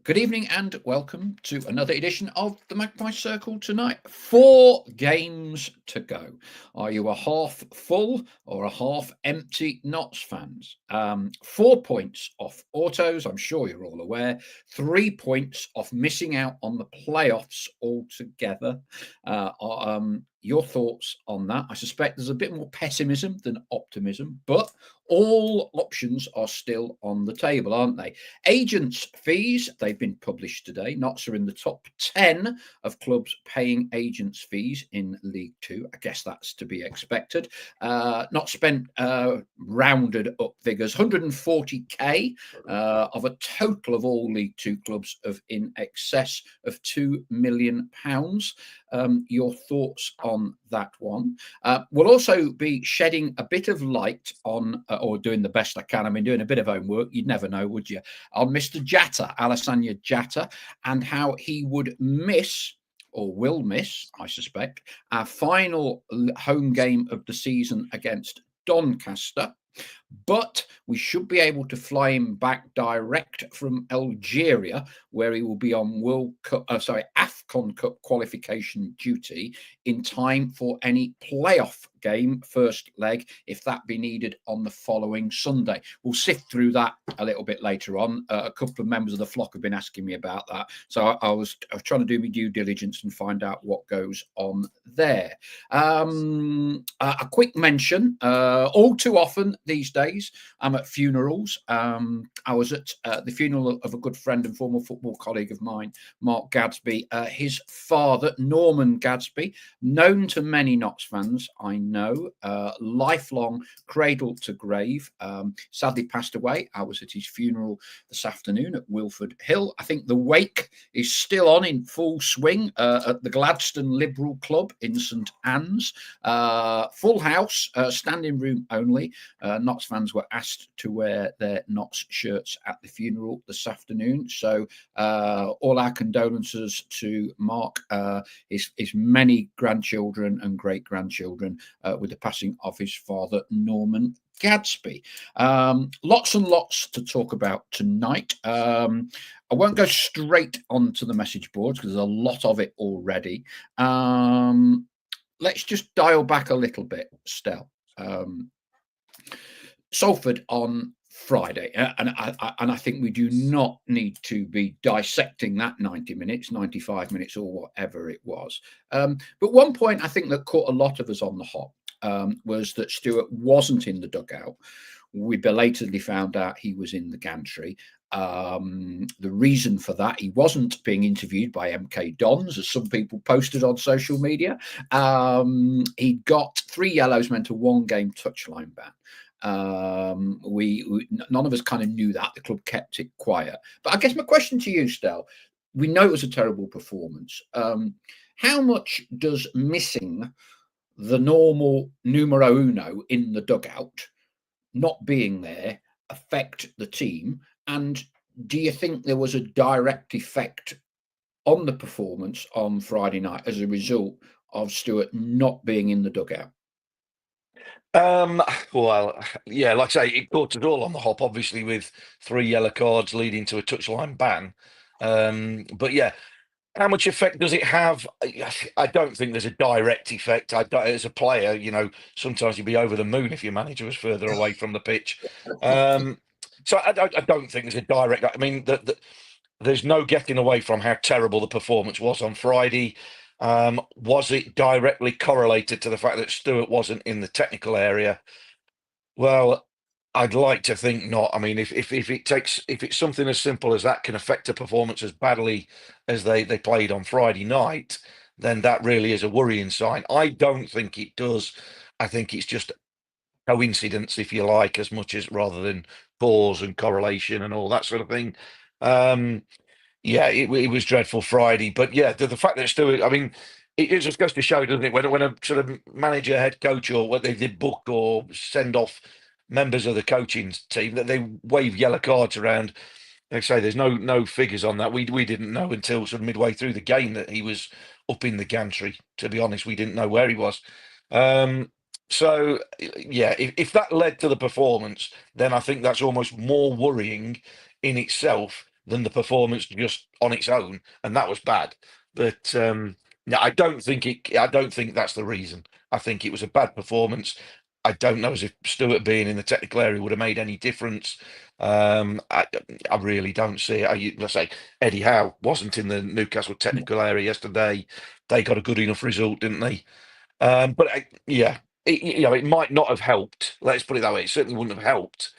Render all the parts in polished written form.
Good evening and welcome to another edition of the Magpie Circle tonight. 4 games to go. Are you a half full or a half empty Notts fans? 4 points off autos, I'm sure you're all aware. 3 points off missing out on the playoffs altogether. Your thoughts on that? I suspect there's a bit more pessimism than optimism, but all options are still on the table, aren't they? Agents' fees, they've been published today. Notts are in the top 10 of clubs paying agents' fees in League Two. I guess that's to be expected. Not spent rounded up figures, 140k of a total of all League Two clubs of in excess of £2 million. Your thoughts on that one? We'll also be shedding a bit of light on, or doing the best I can. I mean, doing a bit of homework. You'd never know, would you? On Mr. Jatta, Alessandro Jatta, and how he would miss or will miss, I suspect, our final home game of the season against Doncaster. But we should be able to fly him back direct from Algeria, where he will be on AFCON Cup qualification duty in time for any playoff game, first leg, if that be needed on the following Sunday. We'll sift through that a little bit later on. A couple of members of the flock have been asking me about that, so I was trying to do my due diligence and find out what goes on there. A quick mention: all too often these days, I'm at funerals. I was at the funeral of a good friend and former football colleague of mine, Mark Gadsby. His father, Norman Gadsby, known to many Notts fans, I know, lifelong cradle to grave, sadly passed away. I was at his funeral this afternoon at Wilford Hill. I think the wake is still on in full swing at the Gladstone Liberal Club in St Anne's. Full house, standing room only. Notts fans were asked to wear their Notts shirts at the funeral this afternoon. So all our condolences to Mark, his many grandchildren and great-grandchildren with the passing of his father, Norman Gadsby. Lots and lots to talk about tonight. I won't go straight onto the message boards because there's a lot of it already. Let's just dial back a little bit, Stel. Salford on Friday, and I think we do not need to be dissecting that 90 minutes, 95 minutes, or whatever it was. But one point I think that caught a lot of us on the hop was that Stuart wasn't in the dugout. We belatedly found out he was in the gantry. The reason for that, he wasn't being interviewed by MK Dons, as some people posted on social media. He got 3 yellows, meant a 1-game touchline ban. We none of us kind of knew that. The club kept it quiet. But I guess my question to you, Stel, we know it was a terrible performance. How much does missing the normal numero uno in the dugout, not being there, affect the team? And do you think there was a direct effect on the performance on Friday night as a result of Stuart not being in the dugout? Well, yeah, like I say, it caught us all on the hop, obviously, with 3 yellow cards leading to a touchline ban. But yeah, how much effect does it have? I don't think there's a direct effect. I don't, as a player, sometimes you'd be over the moon if your manager was further away from the pitch. So I don't think there's a direct. I mean, there's no getting away from how terrible the performance was on Friday. Was it directly correlated to the fact that Stuart wasn't in the technical area? Well, I'd like to think not. I mean, if it's something as simple as that can affect a performance as badly as they played on Friday night, then that really is a worrying sign. I don't think it does. I think it's just coincidence, if you like, as much as rather than cause and correlation and all that sort of thing. Yeah, it was dreadful Friday, but yeah, the fact that Stuart, I mean, it just goes to show, doesn't it, when a sort of manager, head coach, or what they did book or send off members of the coaching team, that they wave yellow cards around. Like I say, there's no figures on that. We didn't know until sort of midway through the game that he was up in the gantry. To be honest, we didn't know where he was. So yeah, if that led to the performance, then I think that's almost more worrying in itself than the performance just on its own, and that was bad. But no, I don't think it. I don't think that's the reason. I think it was a bad performance. I don't know as if Stuart being in the technical area would have made any difference. I, I really don't see it. Let's say Eddie Howe wasn't in the Newcastle technical area yesterday. They got a good enough result, didn't they? Yeah, it might not have helped. Let's put it that way. It certainly wouldn't have helped,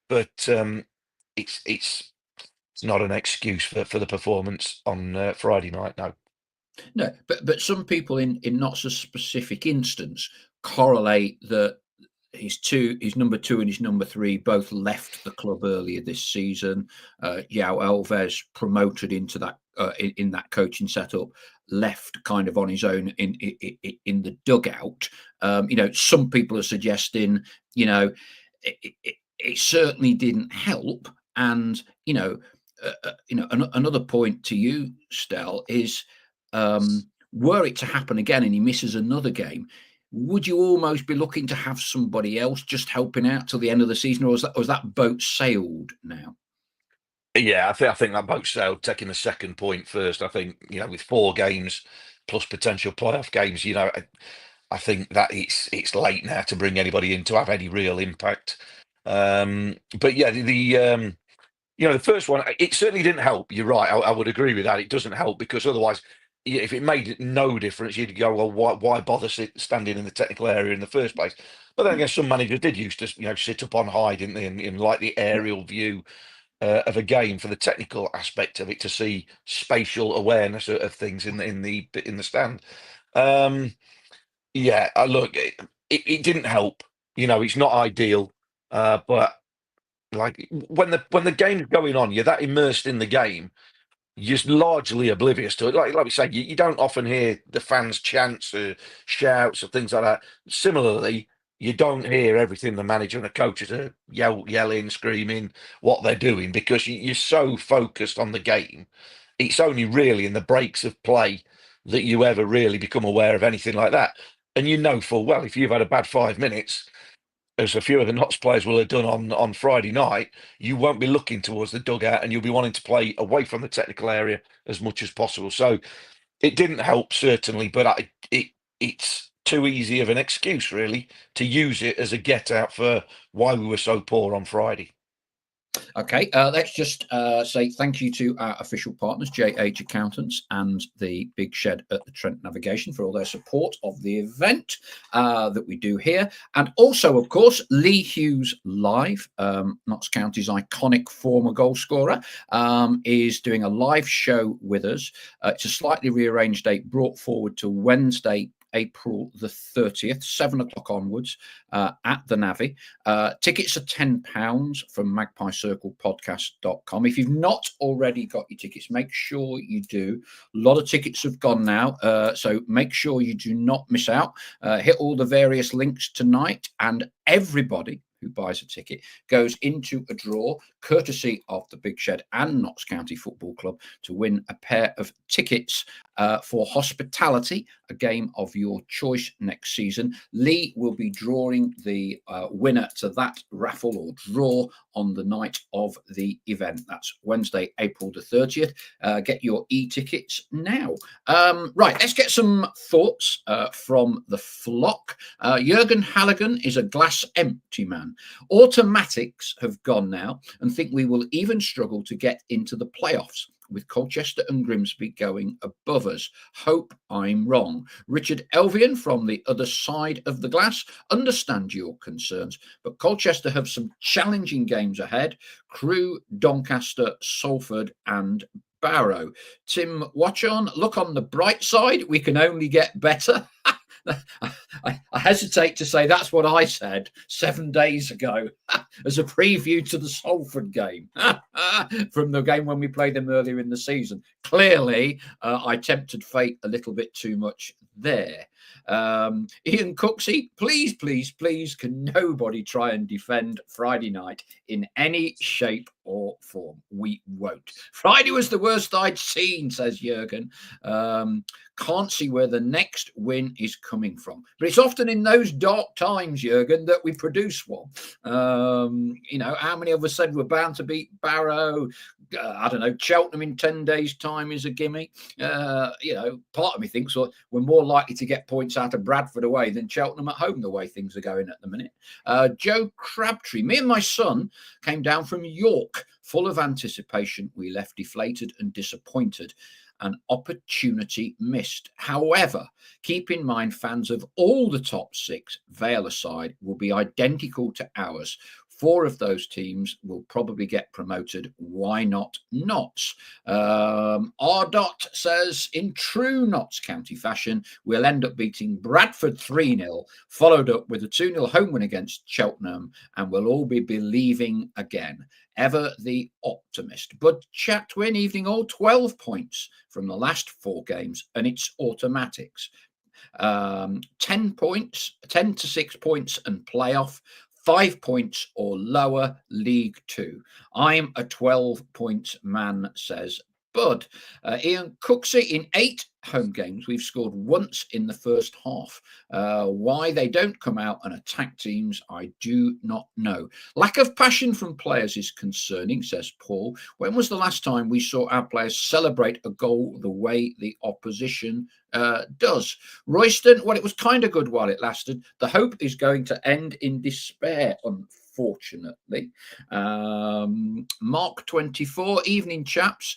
but it's not an excuse for the performance on Friday night. No. No, but some people in not so specific instance correlate that his number two and his number three both left the club earlier this season. Yao Alves, promoted into that in that coaching setup, left kind of on his own in the dugout. Some people are suggesting, it certainly didn't help. And another point to you, Stel, is were it to happen again and he misses another game, would you almost be looking to have somebody else just helping out till the end of the season, or was that boat sailed now? Yeah, I think that boat sailed. Taking the second point first, I think with 4 games plus potential playoff games, I think that it's late now to bring anybody in to have any real impact. But yeah, the first one, it certainly didn't help. You're right. I would agree with that. It doesn't help because otherwise, if it made no difference, you'd go, well, why bother standing in the technical area in the first place? But then again, some managers did used to, sit up on high, didn't they, and like the Yeah. aerial view of a game for the technical aspect of it to see spatial awareness of things in the stand. Um, yeah, look, it didn't help. It's not ideal, but like when the game's going on, you're that immersed in the game, you're just largely oblivious to it. Like we say, you don't often hear the fans' chants or shouts or things like that. Similarly, you don't hear everything the manager and the coaches are yelling, screaming what they're doing because you're so focused on the game. It's only really in the breaks of play that you ever really become aware of anything like that. And you know full well if you've had a bad 5 minutes, as a few of the Notts players will have done on Friday night, you won't be looking towards the dugout and you'll be wanting to play away from the technical area as much as possible. So it didn't help, certainly, but it's too easy of an excuse, really, to use it as a get out for why we were so poor on Friday. Okay, let's just say thank you to our official partners, JH Accountants and the Big Shed at the Trent Navigation, for all their support of the event that we do here. And also, of course, Lee Hughes Live, Notts County's iconic former goal scorer, is doing a live show with us. It's a slightly rearranged date brought forward to Wednesday, April the 30th, 7 o'clock onwards at the Navy. Tickets are £10 from magpiecirclepodcast.com. If you've not already got your tickets, make sure you do. A lot of tickets have gone now, so make sure you do not miss out. Hit all the various links tonight, and everybody who buys a ticket goes into a draw, courtesy of the Big Shed and Notts County Football Club, to win a pair of tickets for Hospitality, a game of your choice next season. Lee will be drawing the winner to that raffle or draw on the night of the event. That's Wednesday, April the 30th. Get your e-tickets now. Right, let's get some thoughts from the flock. Jurgen Halligan is a glass empty man. Automatics have gone now and think we will even struggle to get into the playoffs, with Colchester and Grimsby going above us. Hope I'm wrong. Richard Elvian from the other side of the glass: understand your concerns, but Colchester have some challenging games ahead: Crewe, Doncaster, Salford and Barrow. Tim Watchon: look on the bright side, we can only get better. I hesitate to say that's what I said 7 days ago as a preview to the Salford game from the game when we played them earlier in the season. Clearly, I tempted fate a little bit too much there. Ian Cooksey: please, please, please, can nobody try and defend Friday night in any shape or form? We won't. Friday was the worst I'd seen, says Jurgen. Can't see where the next win is coming from. But it's often in those dark times, Jurgen, that we produce one. How many of us said we're bound to beat Barrow, I don't know, Cheltenham in 10 days' time is a gimme. Part of me thinks, well, we're more likely to get points out of Bradford away than Cheltenham at home, the way things are going at the minute. Joe Crabtree, me and my son came down from York, full of anticipation. We left deflated and disappointed. An opportunity missed. However, keep in mind, fans of all the top six, Vale aside, will be identical to ours. 4 of those teams will probably get promoted. Why not Notts? R. Dot says, in true Notts County fashion, we'll end up beating Bradford 3-0, followed up with a 2-0 home win against Cheltenham, and we'll all be believing again. Ever the optimist. But Chatwin, evening all, 12 points from the last 4 games, and it's automatics. 10 points, 10 to 6 points and playoff. 5 points or lower, League 2. I'm a 12-point man, says Bud. Ian Cooksey, in 8 home games, we've scored once in the first half. Why they don't come out and attack teams, I do not know. Lack of passion from players is concerning, says Paul. When was the last time we saw our players celebrate a goal the way the opposition does? Royston, well, it was kind of good while it lasted. The hope is going to end in despair, unfortunately. Mark 24, evening chaps.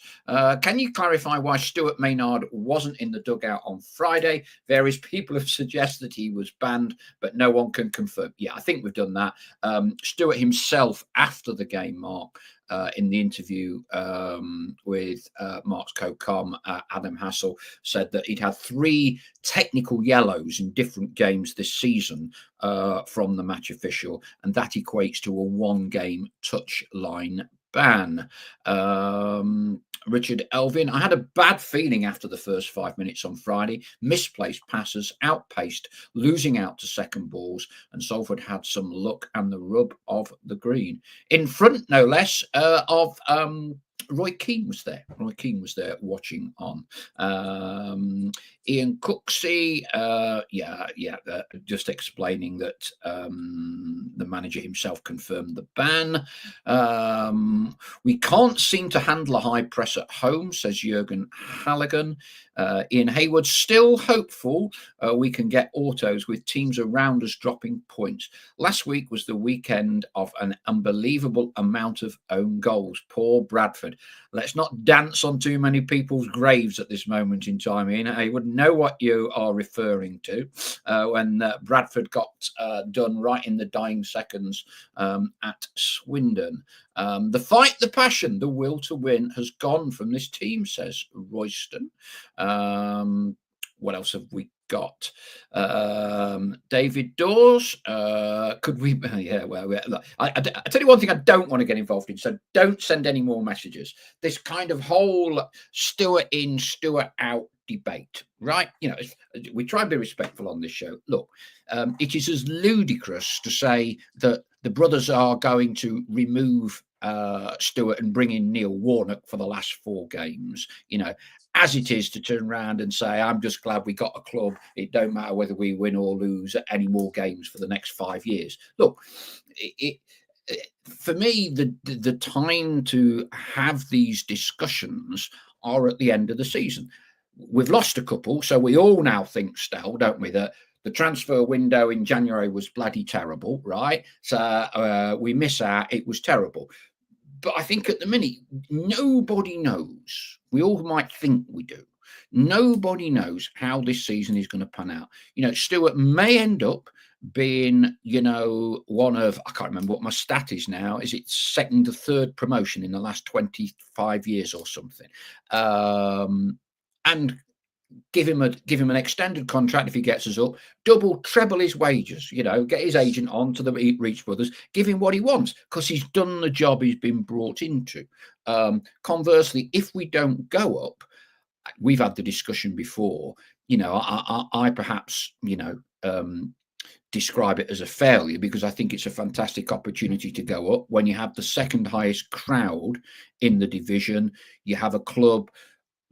Can you clarify why Stuart Maynard wasn't in the dugout on Friday? Various people have suggested he was banned, but no one can confirm. Yeah, I think we've done that. Stuart himself, after the game, Mark, in the interview with Mark's co-com, Adam Hassel, said that he'd had 3 technical yellows in different games this season from the match official, and that equates to a 1-game touchline ban. Richard Elvin, I had a bad feeling after the first 5 minutes on Friday. Misplaced passes, outpaced, losing out to second balls, and Salford had some luck and the rub of the green. In front, no less, of Roy Keane was there. Roy Keane was there watching on. Ian Cooksey, just explaining that the manager himself confirmed the ban. We can't seem to handle a high press at home, says Jurgen Halligan. Ian Hayward, still hopeful we can get autos with teams around us dropping points. Last week was the weekend of an unbelievable amount of own goals. Poor Bradford. Let's not dance on too many people's graves at this moment in time, Ian. I would know what you are referring to when Bradford got done right in the dying seconds at Swindon. The fight, the passion, the will to win has gone from this team, says Royston. What else have we got? David Dawes, could we? Yeah, well, look, I tell you one thing I don't want to get involved in, so don't send any more messages. This kind of whole Stuart in, Stuart out debate, right? You know, we try and be respectful on this show. Look, it is as ludicrous to say that the brothers are going to remove Stuart and bring in Neil Warnock for the last 4 games, you know, as it is to turn around and say, I'm just glad we got a club. It don't matter whether we win or lose any more games for the next 5 years. Look, for me, the time to have these discussions are at the end of the season. We've lost a couple, so we all now think, Stell, don't we, that the transfer window in January was bloody terrible, right? So we miss out. It was terrible. But I think at the minute, nobody knows. We all might think we do. Nobody knows how this season is going to pan out. You know, Stuart may end up being, you know, one of, I can't remember what my stat is now. Is it 2nd or 3rd promotion in the last 25 years or something? And give him an extended contract if he gets us up, treble his wages, you know, get his agent on to the Reach Brothers, give him what he wants because he's done the job he's been brought into. Conversely, if we don't go up, we've had the discussion before, you know, I perhaps, you know, describe it as a failure because I think it's a fantastic opportunity to go up when you have the 2nd highest crowd in the division. You have a club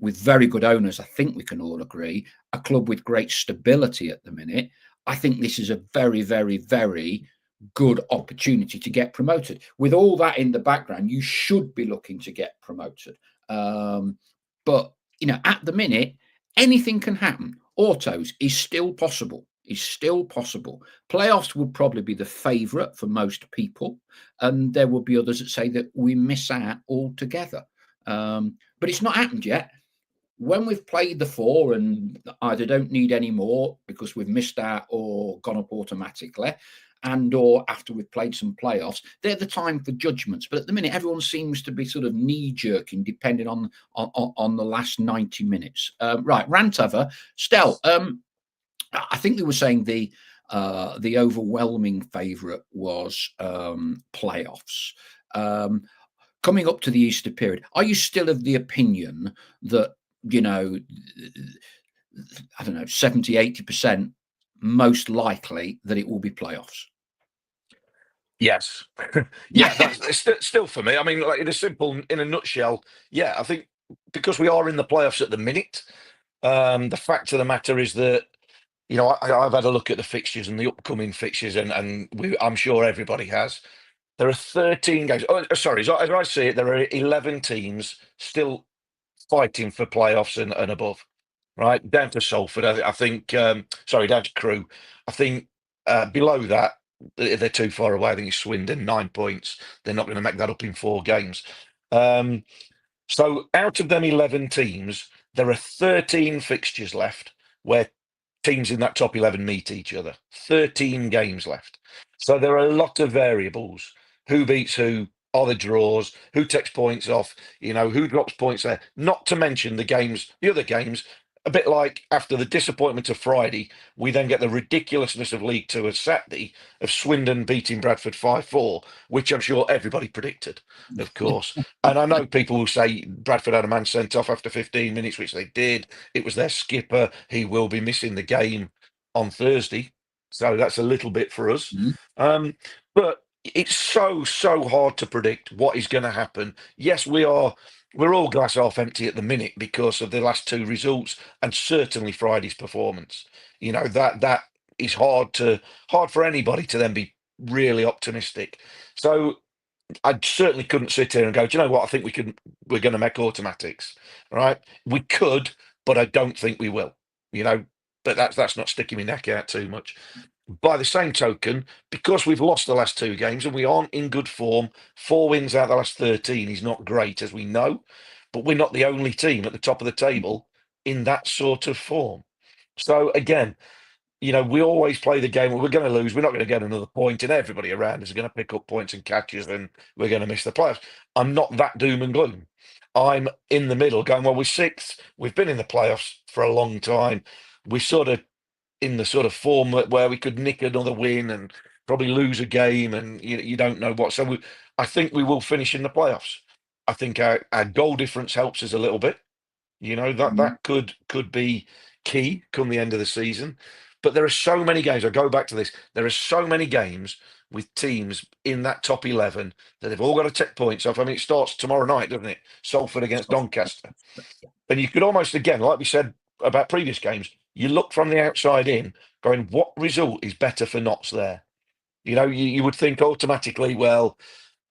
with very good owners, I think we can all agree, a club with great stability at the minute. I think this is a very, very, very good opportunity to get promoted. With all that in the background, you should be looking to get promoted. But at the minute, anything can happen. Autos is still possible. Is still possible. Playoffs would probably be the favourite for most people, and there will be others that say that we miss out altogether. But it's not happened yet. When we've played the four and either don't need any more because we've missed out or gone up automatically, and or after we've played some playoffs, they're the time for judgments. But at the minute, everyone seems to be sort of knee jerking, depending on the last 90 minutes. Right, rant over. Stel, I think they were saying the overwhelming favourite was playoffs. Coming up to the Easter period, are you still of the opinion that, I don't know, 70, 80% most likely that it will be playoffs? Yes. Yeah, that's still for me. I mean, like in a nutshell, yeah, I think because we are in the playoffs at the minute, the fact of the matter is that, I've had a look at the fixtures and the upcoming fixtures, and I'm sure everybody has. There are 13 games. Oh, sorry, as I see it, there are 11 teams still fighting for playoffs and above, right? Down to Salford, I think. Sorry, down to Crewe. I think below that, they're too far away. I think it's Swindon, 9 points. They're not going to make that up in 4 games. Um, so out of them 11 teams, there are 13 fixtures left where teams in that top 11 meet each other. 13 games left. So there are a lot of variables. Who beats who? Are the draws? Who takes points off? Who drops points there? Not to mention the other games, a bit like after the disappointment of Friday, we then get the ridiculousness of League Two of Saturday of Swindon beating Bradford 5-4, which I'm sure everybody predicted, of course. And I know people will say Bradford had a man sent off after 15 minutes, which they did. It was their skipper. He will be missing the game on Thursday. So that's a little bit for us. But it's so hard to predict what is going to happen. Yes, we're all glass half empty at the minute because of the last two results and certainly Friday's performance. That is hard for anybody to then be really optimistic. So I certainly couldn't sit here and go, do you know what? I think we're going to make automatics, right? We could, but I don't think we will. But that's not sticking my neck out too much. By the same token, because we've lost the last 2 games and we aren't in good form, 4 wins out of the last 13 is not great, as we know, but we're not the only team at the top of the table in that sort of form. So again, we always play the game where we're going to lose. We're not going to get another point, and everybody around us is going to pick up points and catches, and we're going to miss the playoffs. I'm not that doom and gloom. I'm in the middle going, well, we're sixth. We've been in the playoffs for a long time. We're sort of in the sort of form where we could nick another win and probably lose a game, and you don't know what. So I think we will finish in the playoffs. I think our goal difference helps us a little bit. That could be key come the end of the season. But there are so many games. I go back to this. There are so many games with teams in that top 11 that they've all got to take points off. I mean, it starts tomorrow night, doesn't it? Salford against Doncaster. And you could almost, again, like we said about previous games, you look from the outside in, going, what result is better for Notts there? You would think automatically, well,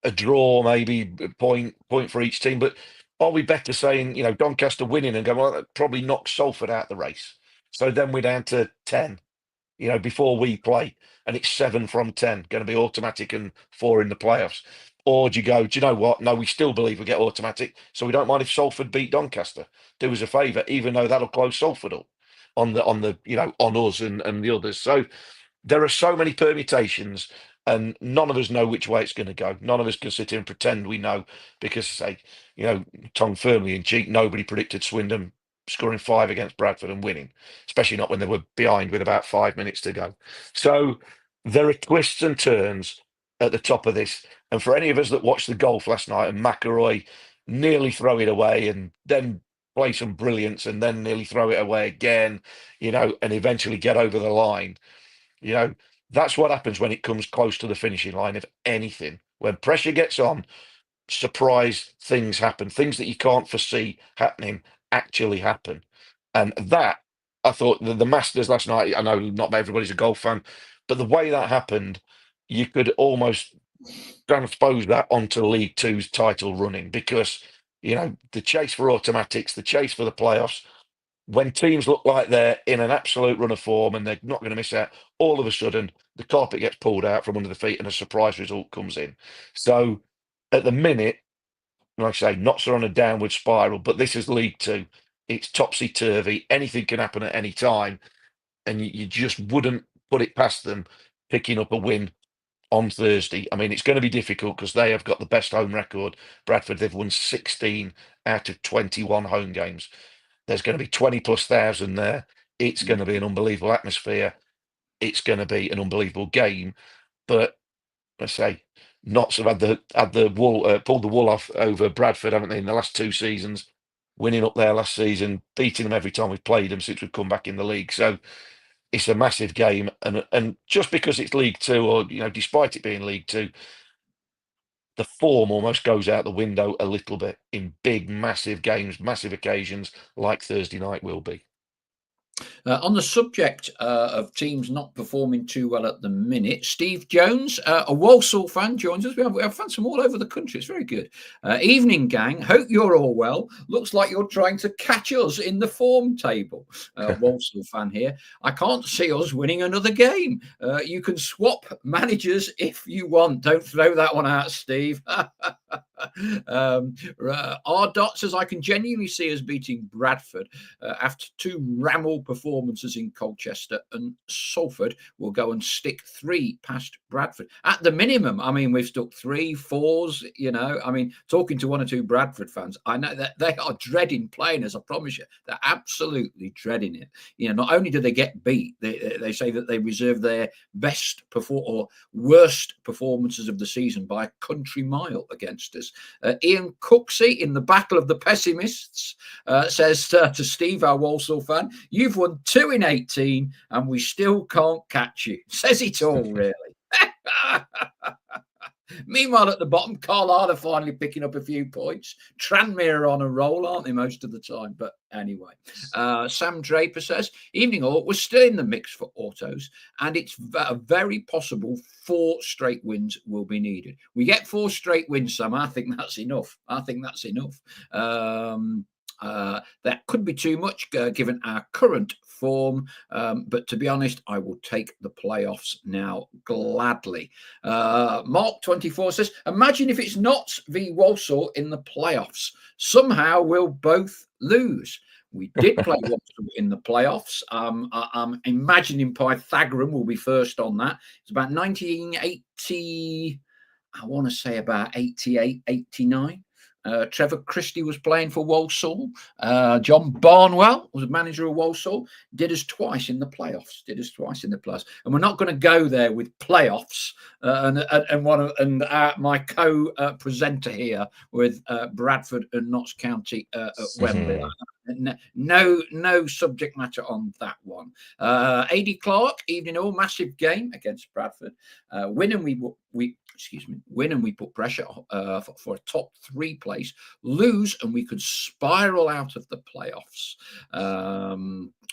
a draw, maybe point for each team. But are we better saying, Doncaster winning and going, well, that probably knocks Salford out the race. So then we're down to 10, before we play, and it's 7 from 10, going to be automatic and 4 in the playoffs. Or do you go, do you know what? No, we still believe we get automatic. So we don't mind if Salford beat Doncaster. Do us a favour, even though that'll close Salford up on us and the others. So there are so many permutations, and none of us know which way it's going to go. None of us can sit here and pretend we know, because, say, tongue firmly in cheek, nobody predicted Swindon scoring 5 against Bradford and winning, especially not when they were behind with about 5 minutes to go. So there are twists and turns at the top of this. And for any of us that watched the golf last night and McIlroy nearly throw it away and then play some brilliance and then nearly throw it away again, and eventually get over the line. That's what happens when it comes close to the finishing line of anything. When pressure gets on, surprise things happen. Things that you can't foresee happening actually happen. And that, I thought, the Masters last night, I know not everybody's a golf fan, but the way that happened, you could almost transpose that onto League Two's title running, because the chase for automatics, the chase for the playoffs. When teams look like they're in an absolute run of form and they're not going to miss out, all of a sudden the carpet gets pulled out from under the feet and a surprise result comes in. So at the minute, like I say, Notts are on a downward spiral, but this is League Two. It's topsy-turvy. Anything can happen at any time, and you just wouldn't put it past them picking up a win on Thursday. I mean, it's going to be difficult because they have got the best home record. Bradford, they've won 16 out of 21 home games. There's going to be 20 plus thousand there. It's going to be an unbelievable atmosphere. It's going to be an unbelievable game. But I say, Notts have had the wool pulled the wool off over Bradford, haven't they, in the last 2 seasons? Winning up there last season, beating them every time we've played them since we've come back in the league. So it's a massive game, and just because it's League Two, or despite it being League Two, the form almost goes out the window a little bit in big, massive games, massive occasions like Thursday night will be. On the subject of teams not performing too well at the minute, Steve Jones, a Walsall fan, joins us. We have fans from all over the country. It's very good. Evening, gang. Hope you're all well. Looks like you're trying to catch us in the form table. Walsall fan here. I can't see us winning another game. You can swap managers if you want. Don't throw that one out, Steve. R. Dot says, I can genuinely see us beating Bradford after 2 ramble performances in Colchester, and Salford will go and stick 3 past Bradford. At the minimum, I mean, we've stuck 3, 4s, I mean, talking to 1 or 2 Bradford fans, I know that they are dreading playing us, I promise you. They're absolutely dreading it. Not only do they get beat, they say that they reserve their best or worst performances of the season by a country mile against us. Ian Cooksey in the Battle of the Pessimists says to Steve, our Walsall fan, you've won 2 in 18 and we still can't catch you. Says it all, really. Meanwhile, at the bottom, Carlisle are finally picking up a few points. Tranmere are on a roll, aren't they, most of the time? But anyway, Sam Draper says, evening all, we're still in the mix for autos, and it's very possible 4 straight wins will be needed. We get 4 straight wins, Sam. I think that's enough. That could be too much given our current form, but to be honest, I will take the playoffs now gladly. Mark 24 says, imagine if it's Notts v Walsall in the playoffs. Somehow we'll both lose. We did play Walsall in the playoffs. I'm imagining Pythagorean will be first on that. It's about 1980, I want to say about 88, 89. Trevor Christie was playing for Walsall. John Barnwell was manager of Walsall. Did us twice in the playoffs. And we're not going to go there with playoffs. My co-presenter here with Bradford and Notts County at Wembley. No subject matter on that one. AD Clark, evening all, massive game against Bradford. Win and we put pressure for a top 3 place. Lose and we could spiral out of the playoffs.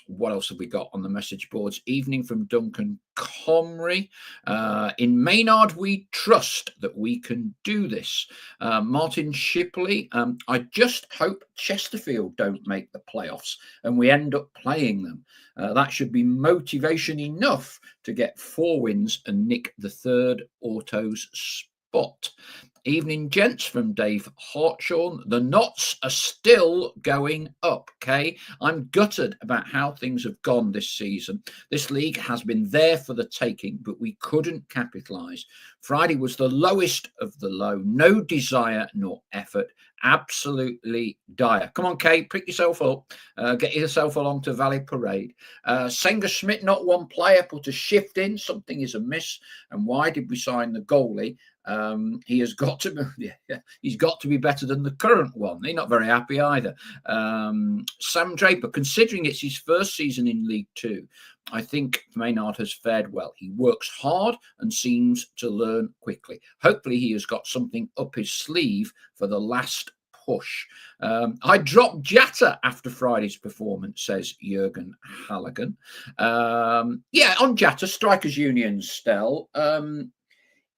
What else have we got on the message boards? Evening from Duncan Comrie. In Maynard, we trust that we can do this. Martin Shipley. I just hope Chesterfield don't make the playoffs and we end up playing them. That should be motivation enough to get 4 wins and nick the 3rd autos spot. Evening, gents, from Dave Hartshorn. The Notts are still going up, okay? I'm gutted about how things have gone this season. This league has been there for the taking, but we couldn't capitalise. Friday was the lowest of the low. No desire nor effort. Absolutely dire. Come on, Kate, pick yourself up. Get yourself along to Valley Parade. Senga Schmidt, not one player, put a shift in. Something is amiss. And why did we sign the goalie? He's got to be better than the current one. He's not very happy either. Sam Draper, considering it's his first season in League Two, I think Maynard has fared well. He works hard and seems to learn quickly. Hopefully he has got something up his sleeve for the last push. I dropped Jatta after Friday's performance, says Jurgen Halligan. On Jatta, Strikers Union, Stell.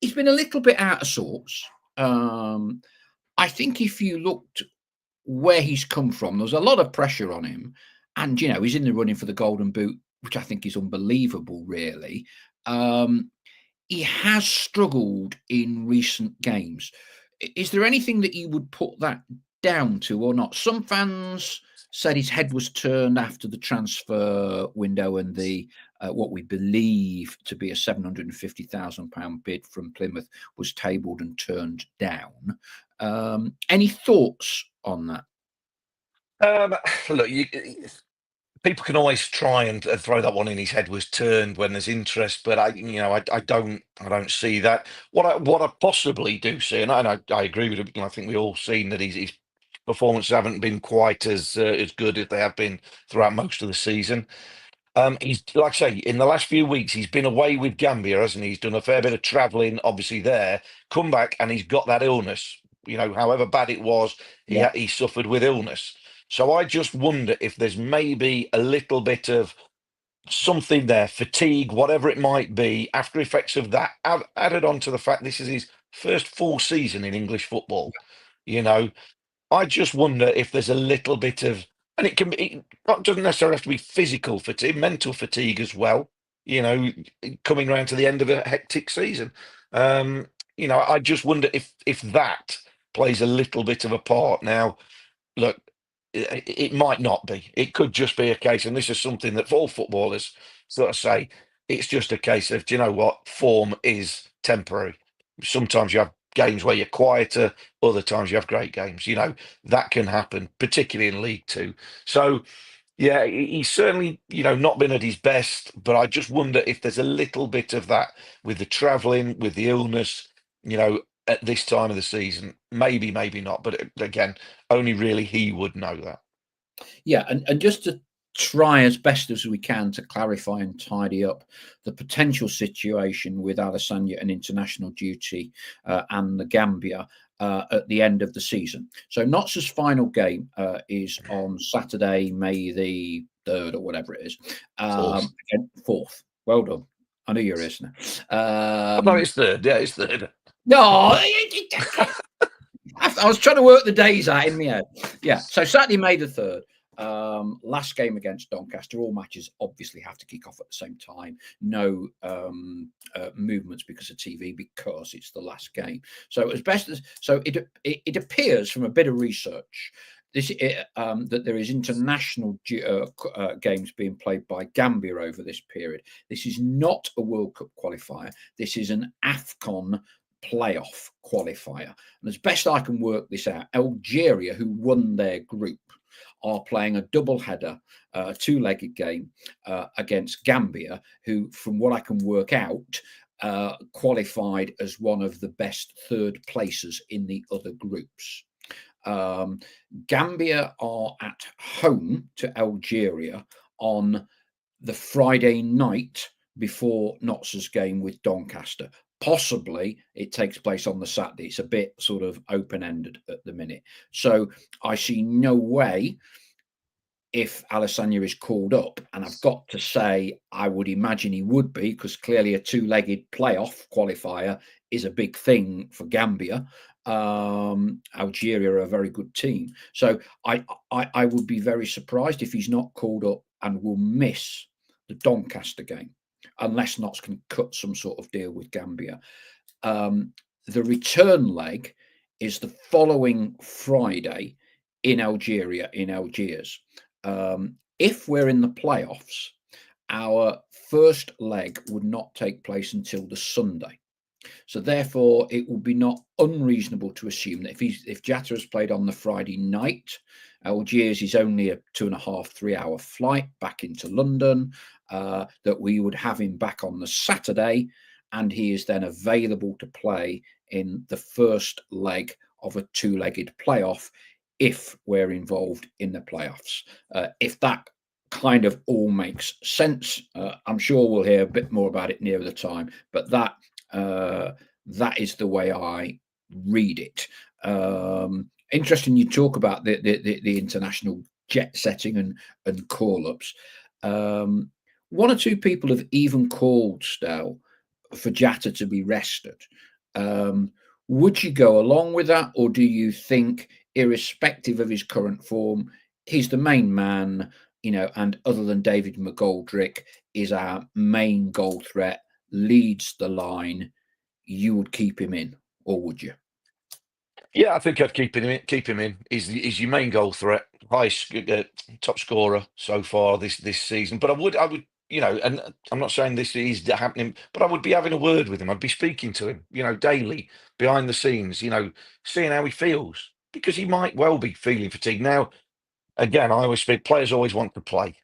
he's been a little bit out of sorts. I think if you looked where he's come from, there was a lot of pressure on him, and he's in the running for the Golden Boot, which I think is unbelievable. Really, he has struggled in recent games. Is there anything that you would put that down to or not? Some fans said his head was turned after the transfer window and the what we believe to be a £750,000 bid from Plymouth was tabled and turned down. Any thoughts on that? Look, people can always try and throw that one in. His head was turned when there's interest, but I don't see that. What I possibly do see, and I agree with him. I think we all seen that his performances haven't been quite as good as they have been throughout most of the season. He's, like I say, in the last few weeks, he's been away with Gambia, hasn't he? He's done a fair bit of travelling, obviously there, come back, and he's got that illness. However bad it was, Yeah, he suffered with illness. So I just wonder if there's maybe a little bit of something there, fatigue, whatever it might be, after effects of that, added on to the fact this is his first full season in English football. You know, I just wonder if there's a little bit of, and it can be, it doesn't necessarily have to be physical fatigue, mental fatigue as well, you know, coming around to the end of a hectic season. I just wonder if that plays a little bit of a part. Now, look, it might not be. It could just be a case, and this is something that all footballers sort of say, it's just a case of, do you know what? Form is temporary. Sometimes you have games where you're quieter, other times you have great games. That can happen, particularly in League Two. So, yeah, he's certainly, not been at his best, but I just wonder if there's a little bit of that with the travelling, with the illness, at this time of the season. Maybe, maybe not. But again, only really he would know that. yeah, and just to try as best as we can to clarify and tidy up the potential situation with Alessandra and international duty and the Gambia at the end of the season. So Notts' final game is on Saturday, May the 3rd or whatever it is. Fourth. Again, 4th. Well done. I knew you were a listener. Oh, no, it's third. Yeah, it's third. No, I was trying to work the days out in my head. Yeah, so Saturday, May the 3rd. Last game against Doncaster. All matches obviously have to kick off at the same time. No movements because of TV, because it's the last game. So it appears from a bit of research that there is international games being played by Gambia over this period. This is not a World Cup qualifier. This is an AFCON playoff qualifier. And as best I can work this out, Algeria, who won their group, are playing a double header, two-legged game against Gambia, who, from what I can work out, qualified as one of the best third places in the other groups. Gambia are at home to Algeria on the Friday night before Notts' game with Doncaster. Possibly it takes place on the Saturday. It's a bit sort of open-ended at the minute. So I see no way, if Alessandro is called up, and I've got to say, I would imagine he would be, because clearly a two-legged playoff qualifier is a big thing for Gambia. Algeria are a very good team. So I would be very surprised if he's not called up and will miss the Doncaster game, unless Notts can cut some sort of deal with Gambia. The return leg is the following Friday in Algeria, in Algiers. If we're in the playoffs, our first leg would not take place until the Sunday. So therefore, it would be not unreasonable to assume that if Jatta has played on the Friday night, Algiers is only a 2.5, 3 hour flight back into London, that we would have him back on the Saturday, and he is then available to play in the first leg of a two-legged playoff if we're involved in the playoffs. If that kind of all makes sense, I'm sure we'll hear a bit more about it near the time, but that is the way I read it. Interesting you talk about the international jet setting and call-ups. One or two people have even called, Stel, for Jatta to be rested. Um, would you go along with that, or do you think, irrespective of his current form, he's the main man, and other than David McGoldrick, is our main goal threat, leads the line? You would keep him in, or would you? Yeah, I think I'd keep him in. Keep him in. He's your main goal threat, highest top scorer so far this season. But I would, and I'm not saying this is happening, but I would be having a word with him. I'd be speaking to him, daily behind the scenes, seeing how he feels, because he might well be feeling fatigued. Now, again, I always speak. Players always want to play.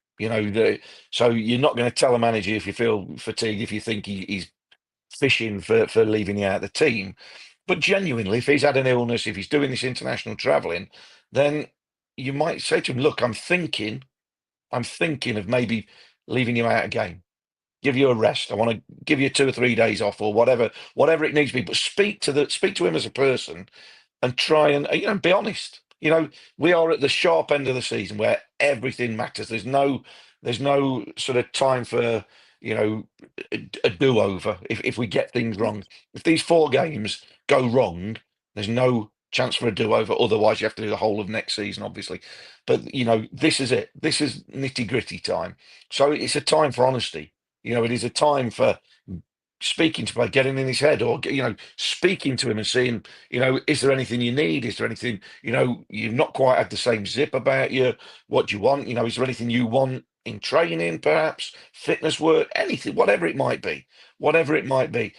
So you're not going to tell a manager if you feel fatigued if you think he's fishing for leaving you out of the team. But genuinely, if he's had an illness, if he's doing this international travelling, then you might say to him, "Look, I'm thinking of maybe leaving you out a game, give you a rest. I want to give you 2 or 3 days off, or whatever it needs to be." But speak to him as a person, and try and be honest. We are at the sharp end of the season where everything matters. There's no sort of time for a do-over if we get things wrong. If these 4 games go wrong, there's no chance for a do-over. Otherwise, you have to do the whole of next season, obviously. But this is it. This is nitty-gritty time. So it's a time for honesty. It is a time for speaking to play, getting in his head, or speaking to him and seeing, is there anything you need? Is there anything, you've not quite had the same zip about you? What do you want? Is there anything you want in training, perhaps fitness work, anything, whatever it might be, whatever it might be.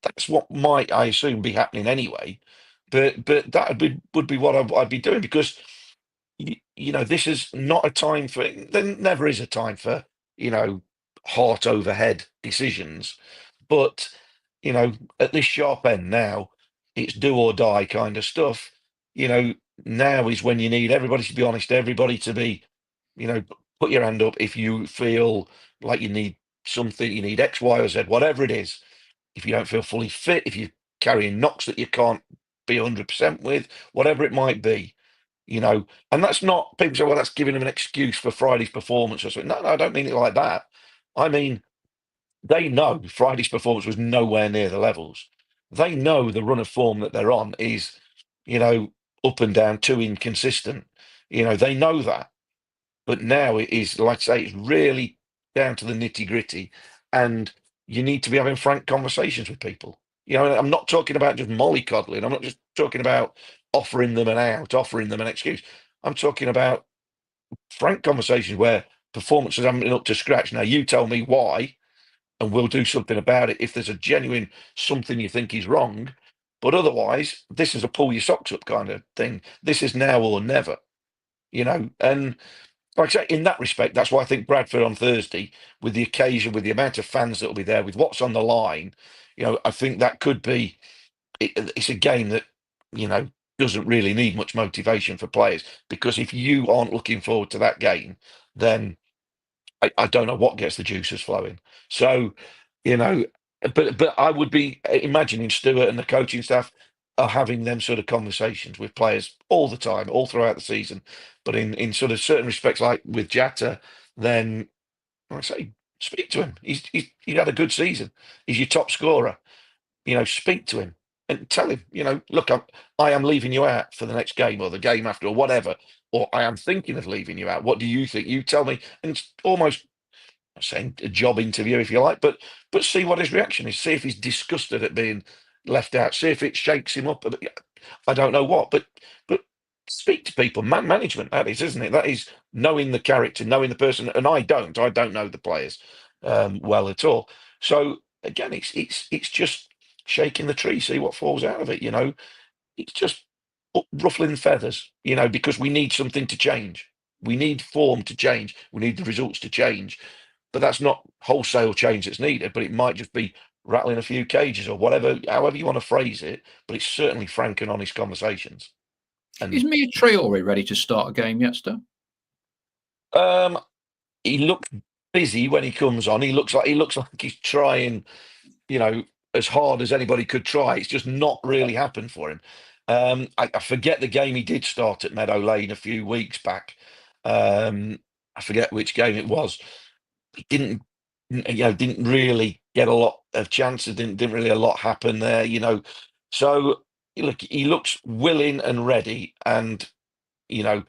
That's what might, I assume, be happening anyway. But that would be what I'd be doing, because this is not a time for. There never is a time for heart overhead decisions. But at this sharp end now, it's do or die kind of stuff. Now is when you need everybody to be honest, everybody to be, put your hand up if you feel like you need something, you need X, Y, or Z, whatever it is. If you don't feel fully fit, if you're carrying knocks that you can't be 100% with, whatever it might be, and that's not, people say, well, that's giving them an excuse for Friday's performance or something. No, I don't mean it like that. I mean, they know Friday's performance was nowhere near the levels. They know the run of form that they're on is, you know, up and down, too inconsistent. They know that. But now it is, like I say, it's really down to the nitty gritty. And you need to be having frank conversations with people. And I'm not talking about just mollycoddling. I'm not just talking about offering them an out, offering them an excuse. I'm talking about frank conversations where performances haven't been up to scratch. Now, you tell me why, and we'll do something about it if there's a genuine something you think is wrong. But otherwise, this is a pull your socks up kind of thing. This is now or never, And like I say, in that respect, that's why I think Bradford on Thursday, with the occasion, with the amount of fans that will be there, with what's on the line, I think that could be. It's a game that doesn't really need much motivation for players, because if you aren't looking forward to that game, then I don't know what gets the juices flowing. So, you know, but I would be imagining Stuart and the coaching staff are having them sort of conversations with players all the time, all throughout the season. But in sort of certain respects, like with Jatta, then I say speak to him. He's had a good season. He's your top scorer. Speak to him and tell him, look, I am leaving you out for the next game or the game after or whatever, or I am thinking of leaving you out. What do you think? You tell me, and it's almost, I'm saying, a job interview if you like, but see what his reaction is. See if he's disgusted at being left out. See if it shakes him up a bit. I don't know what, but speak to people. Management, that is, isn't it? That is knowing the character, knowing the person. And I don't know the players well at all. So again, it's just shaking the tree, see what falls out of it. It's just ruffling feathers. Because we need something to change. We need form to change. We need the results to change. But that's not wholesale change that's needed. But it might just be rattling a few cages or whatever, however you want to phrase it. But it's certainly frank and honest conversations. Is And Mia Traore ready to start a game yet, Stu? um, he looks busy when he comes on. He looks like he's trying, as hard as anybody could try. It's just not really happened for him. I forget the game he did start at Meadow Lane a few weeks back. I forget which game it was. He didn't really get a lot of chances. Didn't really a lot happen there, you know. So look, he looks willing and ready, and you know,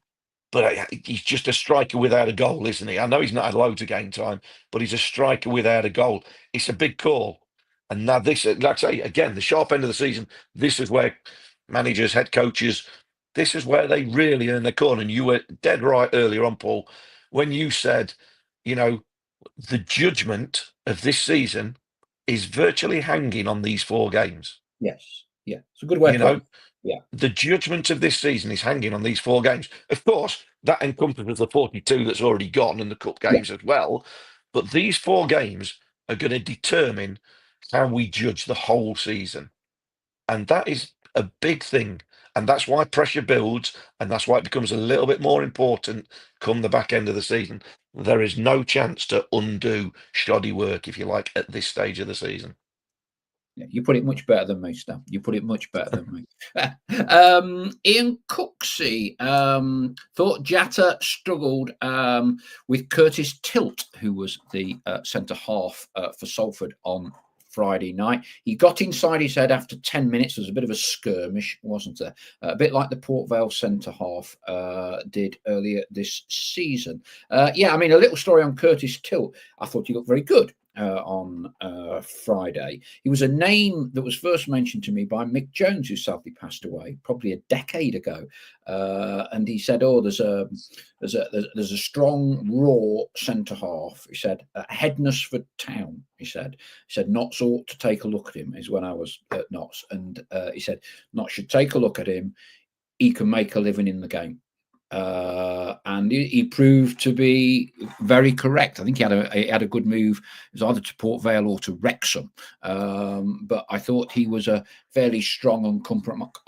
but he's just a striker without a goal, isn't he? I know he's not had loads of game time, but he's a striker without a goal. It's a big call. And now this, like I say, again, the sharp end of the season, this is where managers, head coaches, this is where they really earn their corner. And you were dead right earlier on, Paul, when you said, you know, the judgment of this season is virtually hanging on these 4 games. Yes, yeah, it's a good way You of putting know, it. Yeah, the judgment of this season is hanging on these 4 games. Of course, that encompasses the 42 that's already gone and the cup yeah. games as well. But these 4 games are going to determine how we judge the whole season. And that is a big thing. And that's why pressure builds. And that's why it becomes a little bit more important come the back end of the season. There is no chance to undo shoddy work, if you like, at this stage of the season. Yeah, you put it much better than me, Stan. You put it much better than me. Ian Cooksey thought Jatta struggled with Curtis Tilt, who was the centre half for Salford on Friday night. He got inside his head after 10 minutes. There was a bit of a skirmish, wasn't there? A bit like the Port Vale centre half did earlier this season. Yeah, I mean, a little story on Curtis Tilt. I thought he looked very good on Friday. He was a name that was first mentioned to me by Mick Jones, who sadly passed away probably a decade ago. And he said, "Oh, there's a strong, raw centre half." He said, "Hednesford Town." He said, "Notts ought to take a look at him." Is when I was at Notts, and he said, "Notts should take a look at him. He can make a living in the game." And he proved to be very correct. I think he had a good move. It was either to Port Vale or to Wrexham, but I thought he was a fairly strong,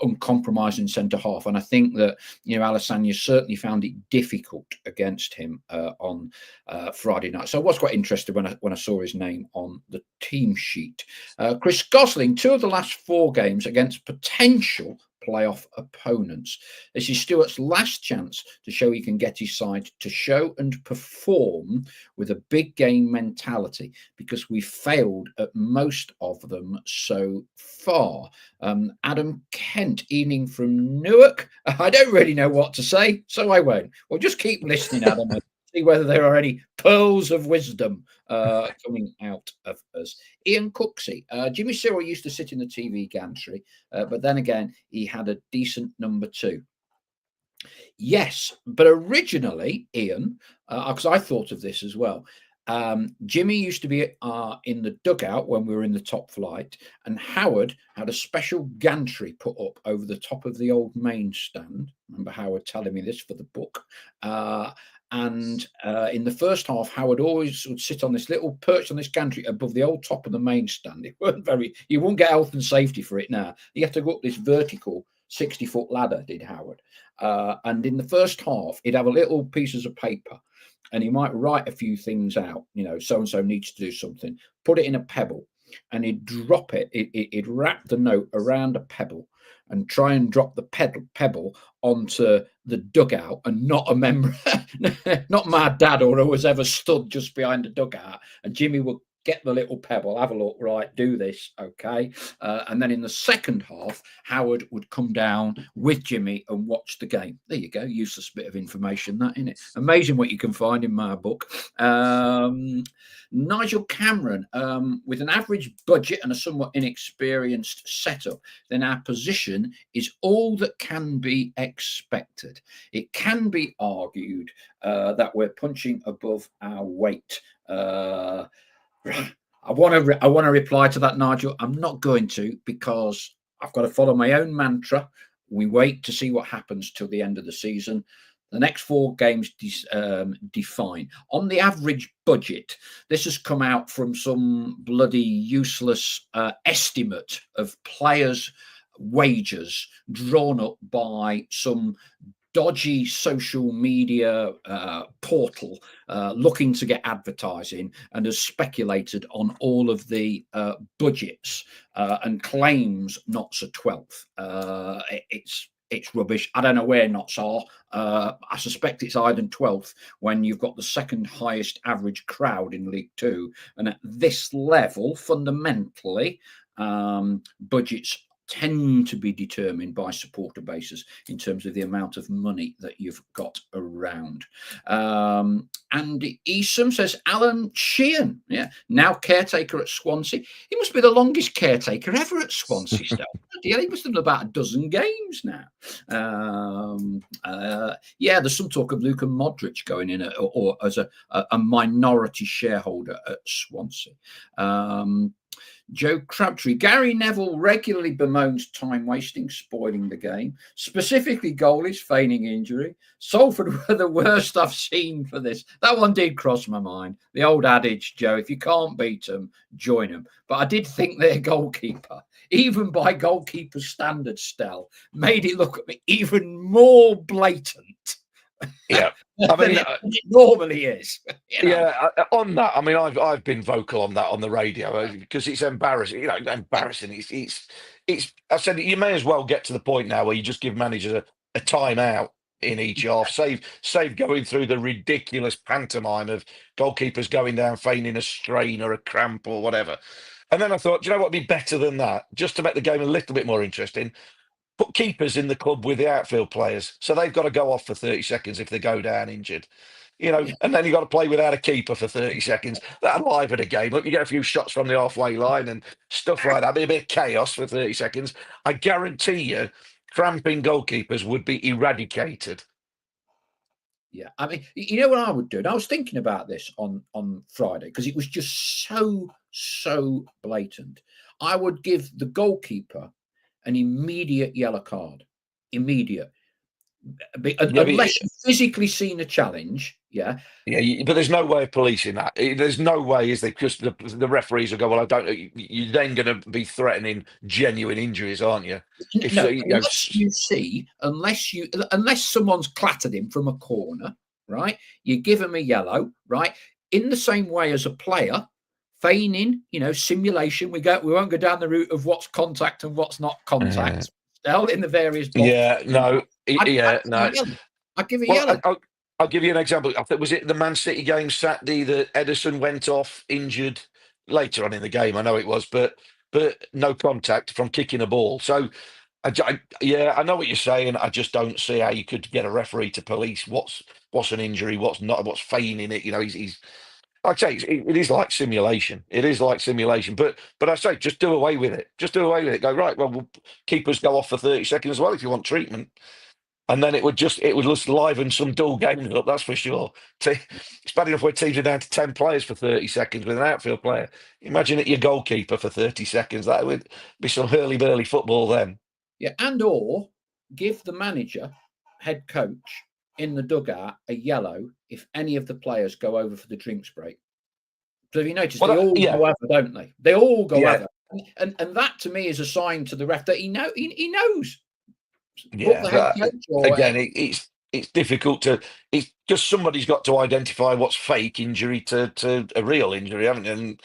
uncompromising centre half. And I think that Alessandro certainly found it difficult against him on Friday night. So I was quite interested when I saw his name on the team sheet. Chris Gosling, 2 of the last 4 games against potential playoff opponents. This is Stuart's last chance to show he can get his side to show and perform with a big game mentality, because we failed at most of them so far. Adam Kent, evening from Newark. I don't really know what to say, so I won't. Well, just keep listening, Adam, and see whether there are any pearls of wisdom coming out of us. Ian Cooksey. Jimmy Cyril used to sit in the TV gantry, but then again, he had a decent number 2. Yes, but originally, Ian, because I thought of this as well. Jimmy used to be in the dugout when we were in the top flight, and Howard had a special gantry put up over the top of the old main stand. Remember Howard telling me this for the book. And in the first half, Howard always would sit on this little perch on this gantry above the old top of the main stand. It weren't very, you won't get health and safety for it now. You have to go up this vertical 60-foot ladder, did Howard. And in the first half, he'd have a little pieces of paper, and he might write a few things out. So and so needs to do something. Put it in a pebble, and he'd drop it. He'd wrap the note around a pebble, and try and drop the pebble onto the dugout, and not a member, not my dad or who was ever stood just behind the dugout. And Jimmy would get the little pebble, have a look, right, do this, okay. And then in the second half, Howard would come down with Jimmy and watch the game. There you go, useless bit of information, that, isn't it? Amazing what you can find in my book. Nigel Cameron, with an average budget and a somewhat inexperienced setup, then our position is all that can be expected. It can be argued that we're punching above our weight. I want to reply to that, Nigel. I'm not going to, because I've got to follow my own mantra. We wait to see what happens till the end of the season. The next 4 games define. On the average budget, this has come out from some bloody useless estimate of players' wages drawn up by some dodgy social media portal looking to get advertising, and has speculated on all of the budgets and claims Notts a 12th. It's it's rubbish. I don't know where Notts are. I suspect it's Iden 12th when you've got the second highest average crowd in League Two. And at this level, fundamentally, budgets tend to be determined by supporter bases in terms of the amount of money that you've got around. Andy Esom says Alan Sheehan, now caretaker at Swansea. He must be the longest caretaker ever at Swansea still. He must have done about a dozen games now. There's some talk of Luka Modric going in or as a minority shareholder at Swansea. Joe Crabtree, Gary Neville regularly bemoans time wasting, spoiling the game, specifically goalies feigning injury. Salford were the worst I've seen for this. That one did cross my mind. The old adage, Joe, if you can't beat them, join them. But I did think their goalkeeper, even by goalkeeper standards, Stell, made it look even more blatant. Yeah. I mean, it normally is. Yeah, on that, I mean, I've been vocal on that on the radio because it's embarrassing. Embarrassing. It's. I said you may as well get to the point now where you just give managers a timeout in each half. Save going through the ridiculous pantomime of goalkeepers going down feigning a strain or a cramp or whatever. And then I thought, do you know what would be better than that? Just to make the game a little bit more interesting. Put keepers in the club with the outfield players, so they've got to go off for 30 seconds if they go down injured. And then you've got to play without a keeper for 30 seconds. That'll liven a game up. You get a few shots from the halfway line and stuff like that. Be a bit of chaos for 30 seconds. I guarantee you, cramping goalkeepers would be eradicated. Yeah, I mean, you know what I would do? And I was thinking about this on Friday because it was just so blatant. I would give the goalkeeper an immediate yellow card. Immediate. Unless you've physically seen a challenge, but there's no way of policing that. There's no way, is there? Because the referees will go, well, I don't. You're then going to be threatening genuine injuries, aren't you? Unless someone's clattered him from a corner, right? You give him a yellow, right? In the same way as a player, feigning, simulation. We won't go down the route of what's contact and what's not contact. In the various boxes. I'd give a yellow. I'll give you an example. I think was it the Man City game Saturday that Ederson went off injured later on in the game. I know it was, but no contact from kicking a ball. So I know what you're saying. I just don't see how you could get a referee to police what's an injury, what's not, what's feigning it. He's. I'd say it is like simulation. It is like simulation, but I say just do away with it. Just do away with it. Go right. Well, keepers go off for 30 seconds as well if you want treatment, and then it would just liven some dull games up. That's for sure. It's bad enough where teams are down to 10 players for 30 seconds with an outfield player. Imagine it your goalkeeper for 30 seconds. That would be some hurly-burly football then. Yeah, or give the manager, head coach, in the dugout a yellow if any of the players go over for the drinks break. So have you noticed they all go over, don't they? They all go over, and that to me is a sign to the ref that he knows. Yeah, again, it's difficult to. It's just somebody's got to identify what's fake injury to a real injury, haven't you? And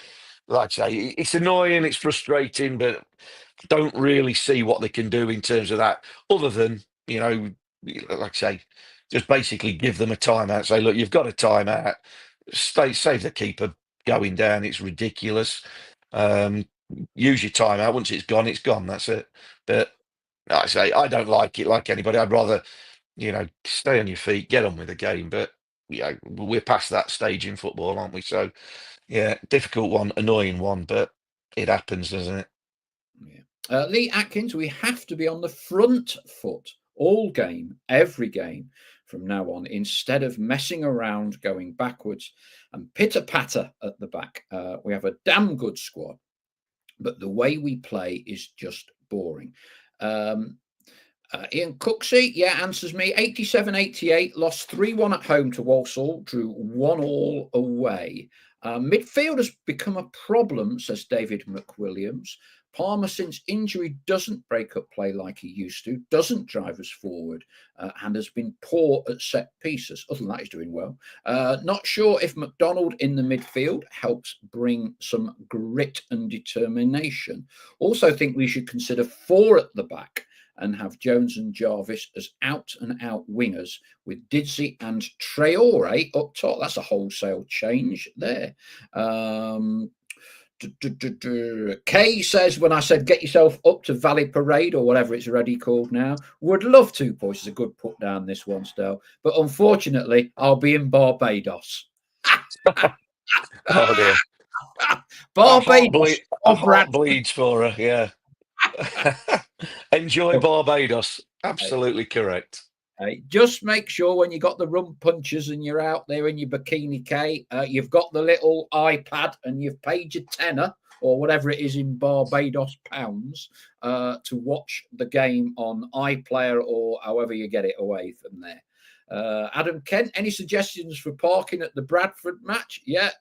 like I say, it's annoying, it's frustrating, but I don't really see what they can do in terms of that, other than like I say, just basically give them a timeout. Say, look, you've got a timeout. Save the keeper going down. It's ridiculous. Use your timeout. Once it's gone, it's gone. That's it. But like I say, I don't like it like anybody. I'd rather, stay on your feet, get on with the game. But we're past that stage in football, aren't we? So yeah, difficult one, annoying one, but it happens, doesn't it? Yeah. Lee Atkins, we have to be on the front foot all game, every game from now on, instead of messing around, going backwards and pitter-patter at the back. We have a damn good squad, but the way we play is just boring. Ian Cooksey, answers me. 87-88, lost 3-1 at home to Walsall, drew 1-1 away. Midfield has become a problem, says David McWilliams. Palmer, since injury, doesn't break up play like he used to, doesn't drive us forward, and has been poor at set pieces. Other than that, he's doing well. Not sure if McDonald in the midfield helps bring some grit and determination. Also think we should consider 4 at the back. and have Jones and Jarvis as out-and-out wingers with Didsey and Traore up top. That's a wholesale change there. Kay says, when I said get yourself up to Valley Parade or whatever it's already called now, would love 2 points. It's a good put down this one, Stel. But unfortunately, I'll be in Barbados. Oh dear. Barbados A or heart Bradford. bleeds for her, yeah. Enjoy Barbados. Absolutely correct. Just make sure when you got the rum punchers and you're out there in your bikini, Kay, you've got the little iPad and you've paid your tenner or whatever it is in Barbados pounds to watch the game on iPlayer or however you get it away from there. Adam Kent, any suggestions for parking at the Bradford match? Yeah,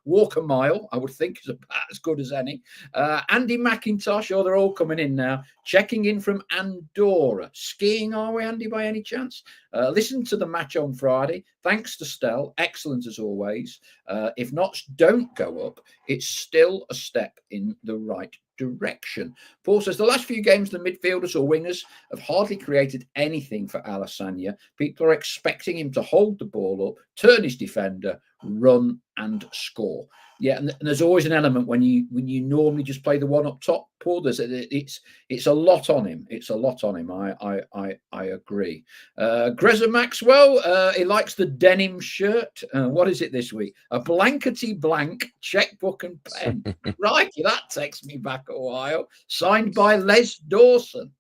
walk a mile, I would think, is about as good as any. Andy McIntosh, they're all coming in now. Checking in from Andorra. Skiing, are we, Andy, by any chance? Listen to the match on Friday. Thanks to Stell. Excellent as always. If Notts don't go up, it's still a step in the right direction. Paul says the last few games, the midfielders or wingers have hardly created anything for Alassania. People are expecting him to hold the ball up, turn his defender, run and score. Yeah, and there's always an element when you normally just play the one up top, Paul. It's a lot on him. It's a lot on him. I agree. Greza Maxwell, he likes the denim shirt. What is it this week? A blankety blank checkbook and pen. Right, that takes me back a while. Signed by Les Dawson.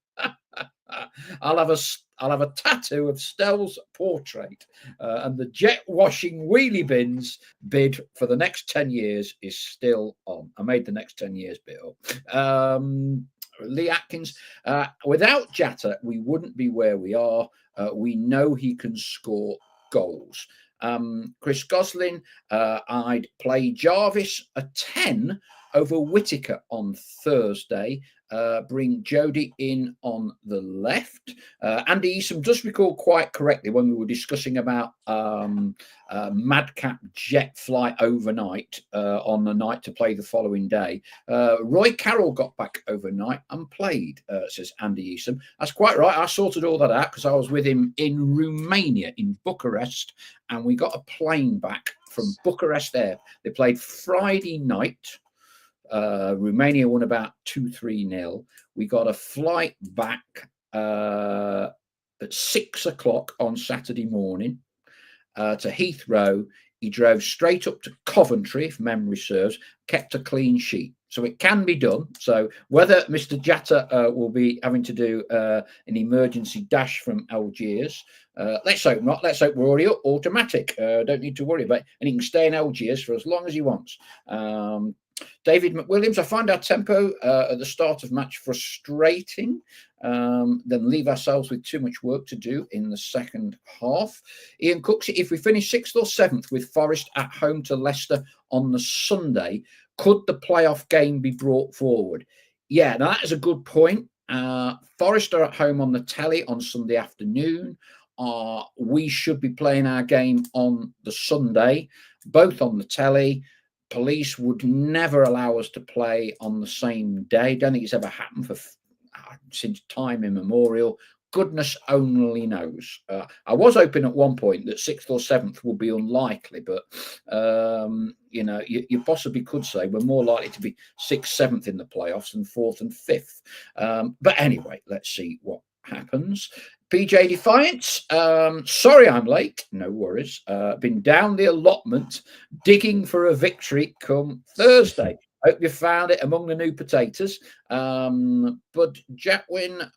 I'll have a tattoo of Stell's portrait, and the jet washing wheelie bins bid for the next 10 years is still on. I made the next 10 years bit up. Lee Atkins, without Jatta, we wouldn't be where we are. We know he can score goals. Chris Goslin, I'd play Jarvis a 10 over Whittaker on Thursday. Bring Jody in on the left. Andy Easom does recall quite correctly when we were discussing about madcap jet flight overnight on the night to play the following day. Roy Carroll got back overnight and played, says Andy Easom. That's quite right. I sorted all that out because I was with him in Romania, in Bucharest, and we got a plane back from Bucharest there. They played Friday night. Romania won about 2-3-0. We got a flight back at 6 o'clock on Saturday morning to Heathrow. He drove straight up to Coventry, if memory serves, kept a clean sheet. So it can be done. So whether Mr. Jatta will be having to do an emergency dash from Algiers, let's hope not. Let's hope we're already up automatic. Don't need to worry about it. And he can stay in Algiers for as long as he wants. David McWilliams, I find our tempo at the start of match frustrating, then leave ourselves with too much work to do in the second half. Ian Cooks, if we finish 6th or 7th with Forest at home to Leicester on the Sunday, could the playoff game be brought forward? Yeah, now that is a good point. Forest are at home on the telly on Sunday afternoon. We should be playing our game on the Sunday, both on the telly. Police would never allow us to play on the same day. Don't think it's ever happened since time immemorial. Goodness only knows. I was hoping at one point that 6th or 7th would be unlikely, but you possibly could say we're more likely to be 6th, 7th in the playoffs than 4th and 5th. But anyway, let's see what happens. PJ Defiance, sorry I'm late. No worries. Been down the allotment digging for a victory come Thursday. Hope you found it among the new potatoes. But Jackwin,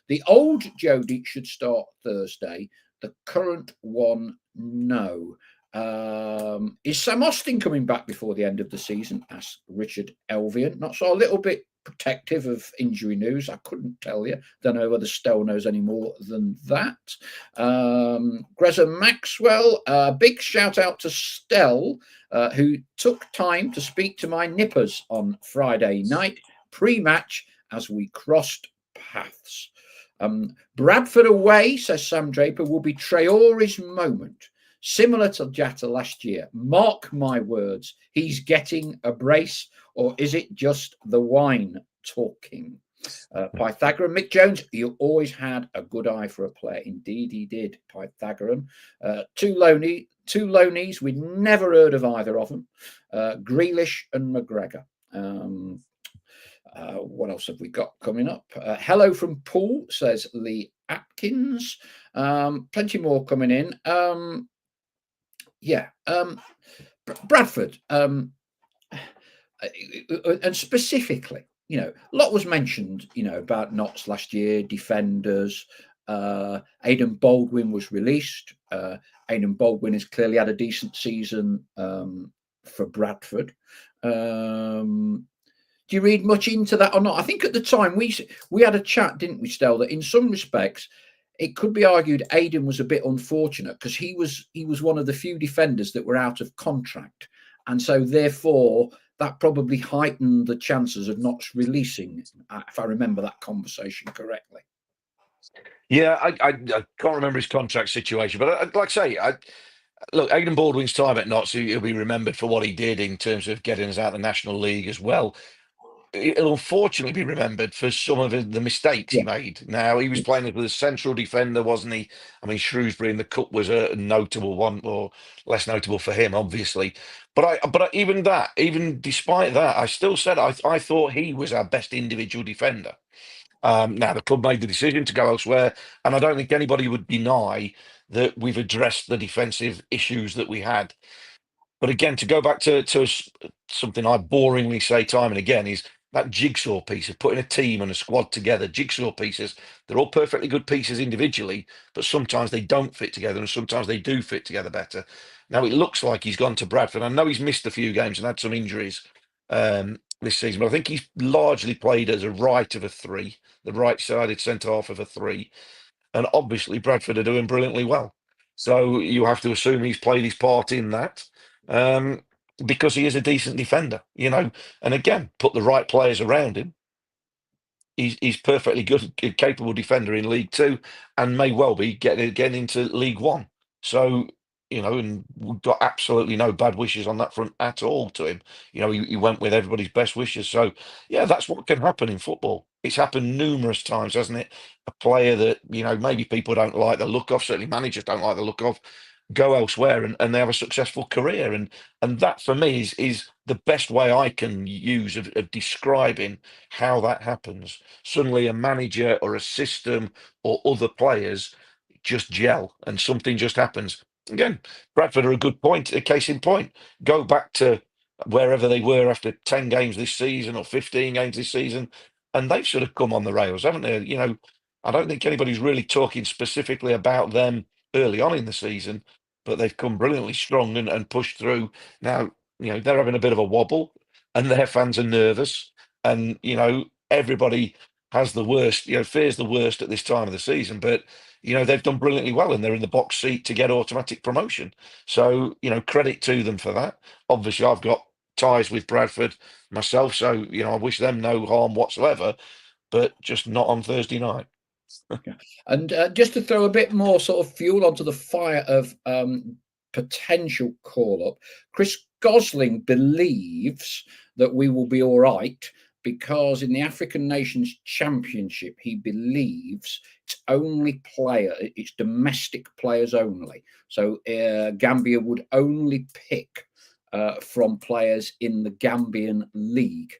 the old Jody should start Thursday. The current one, no. Is Sam Austin coming back before the end of the season? Asked Richard Elvian. Not so a little bit protective of injury news. I couldn't tell you. Don't know whether Stell knows any more than that. Greza Maxwell, big shout out to Stell, who took time to speak to my nippers on Friday night pre-match as we crossed paths. Bradford away, says Sam Draper, will be Traore's moment. Similar to Jatta last year. Mark my words, he's getting a brace, or is it just the wine talking? Pythagorean, Mick Jones, you always had a good eye for a player. Indeed, he did, Pythagorean. Two loanees, we'd never heard of either of them. Grealish and McGregor. What else have we got coming up? Hello from Paul, says Lee Atkins. Plenty more coming in. Bradford, and specifically, a lot was mentioned, about Notts last year, defenders. Aidan Baldwin was released. Aidan Baldwin has clearly had a decent season for Bradford. Do you read much into that or not? I think at the time we had a chat, didn't we, Stel, that in some respects it could be argued Aidan was a bit unfortunate because he was one of the few defenders that were out of contract, and so therefore that probably heightened the chances of not releasing, if I remember that conversation correctly. Yeah, I can't remember his contract situation, but like I say, look, Aidan Baldwin's time at Notts, he'll be remembered for what he did in terms of getting us out of the National League as well. He'll unfortunately be remembered for some of the mistakes he made. Now, he was playing as a central defender, wasn't he? I mean, Shrewsbury in the Cup was a notable one, or less notable for him, obviously. But even despite that, I still said I thought he was our best individual defender. Now, the club made the decision to go elsewhere, and I don't think anybody would deny that we've addressed the defensive issues that we had. But again, to go back to something I boringly say time and again is that jigsaw piece of putting a team and a squad together. Jigsaw pieces, they're all perfectly good pieces individually, but sometimes they don't fit together and sometimes they do fit together better. Now, it looks like he's gone to Bradford. I know he's missed a few games and had some injuries this season, but I think he's largely played as a right of a three, the right-sided centre-half of a three. And obviously, Bradford are doing brilliantly well. So you have to assume he's played his part in that because he is a decent defender, and again, put the right players around him. He's perfectly good, capable defender in League Two, and may well be getting into League One. So, and we've got absolutely no bad wishes on that front at all to him. He went with everybody's best wishes. So, yeah, that's what can happen in football. It's happened numerous times, hasn't it? A player that, maybe people don't like the look of, certainly managers don't like the look of, go elsewhere and they have a successful career. And that for me is the best way I can use of describing how that happens. Suddenly a manager or a system or other players just gel and something just happens. Again, Bradford are a case in point. Go back to wherever they were after 10 games this season or 15 games this season, and they've sort of come on the rails, haven't they? I don't think anybody's really talking specifically about them early on in the season, but they've come brilliantly strong and pushed through. Now, they're having a bit of a wobble and their fans are nervous. And, everybody has the worst, fears the worst at this time of the season. But, they've done brilliantly well and they're in the box seat to get automatic promotion. So, credit to them for that. Obviously, I've got ties with Bradford myself. So, I wish them no harm whatsoever, but just not on Thursday night. And just to throw a bit more sort of fuel onto the fire of potential call up, Chris Gosling believes that we will be all right because in the African Nations Championship, he believes it's domestic players only. So Gambia would only pick from players in the Gambian league.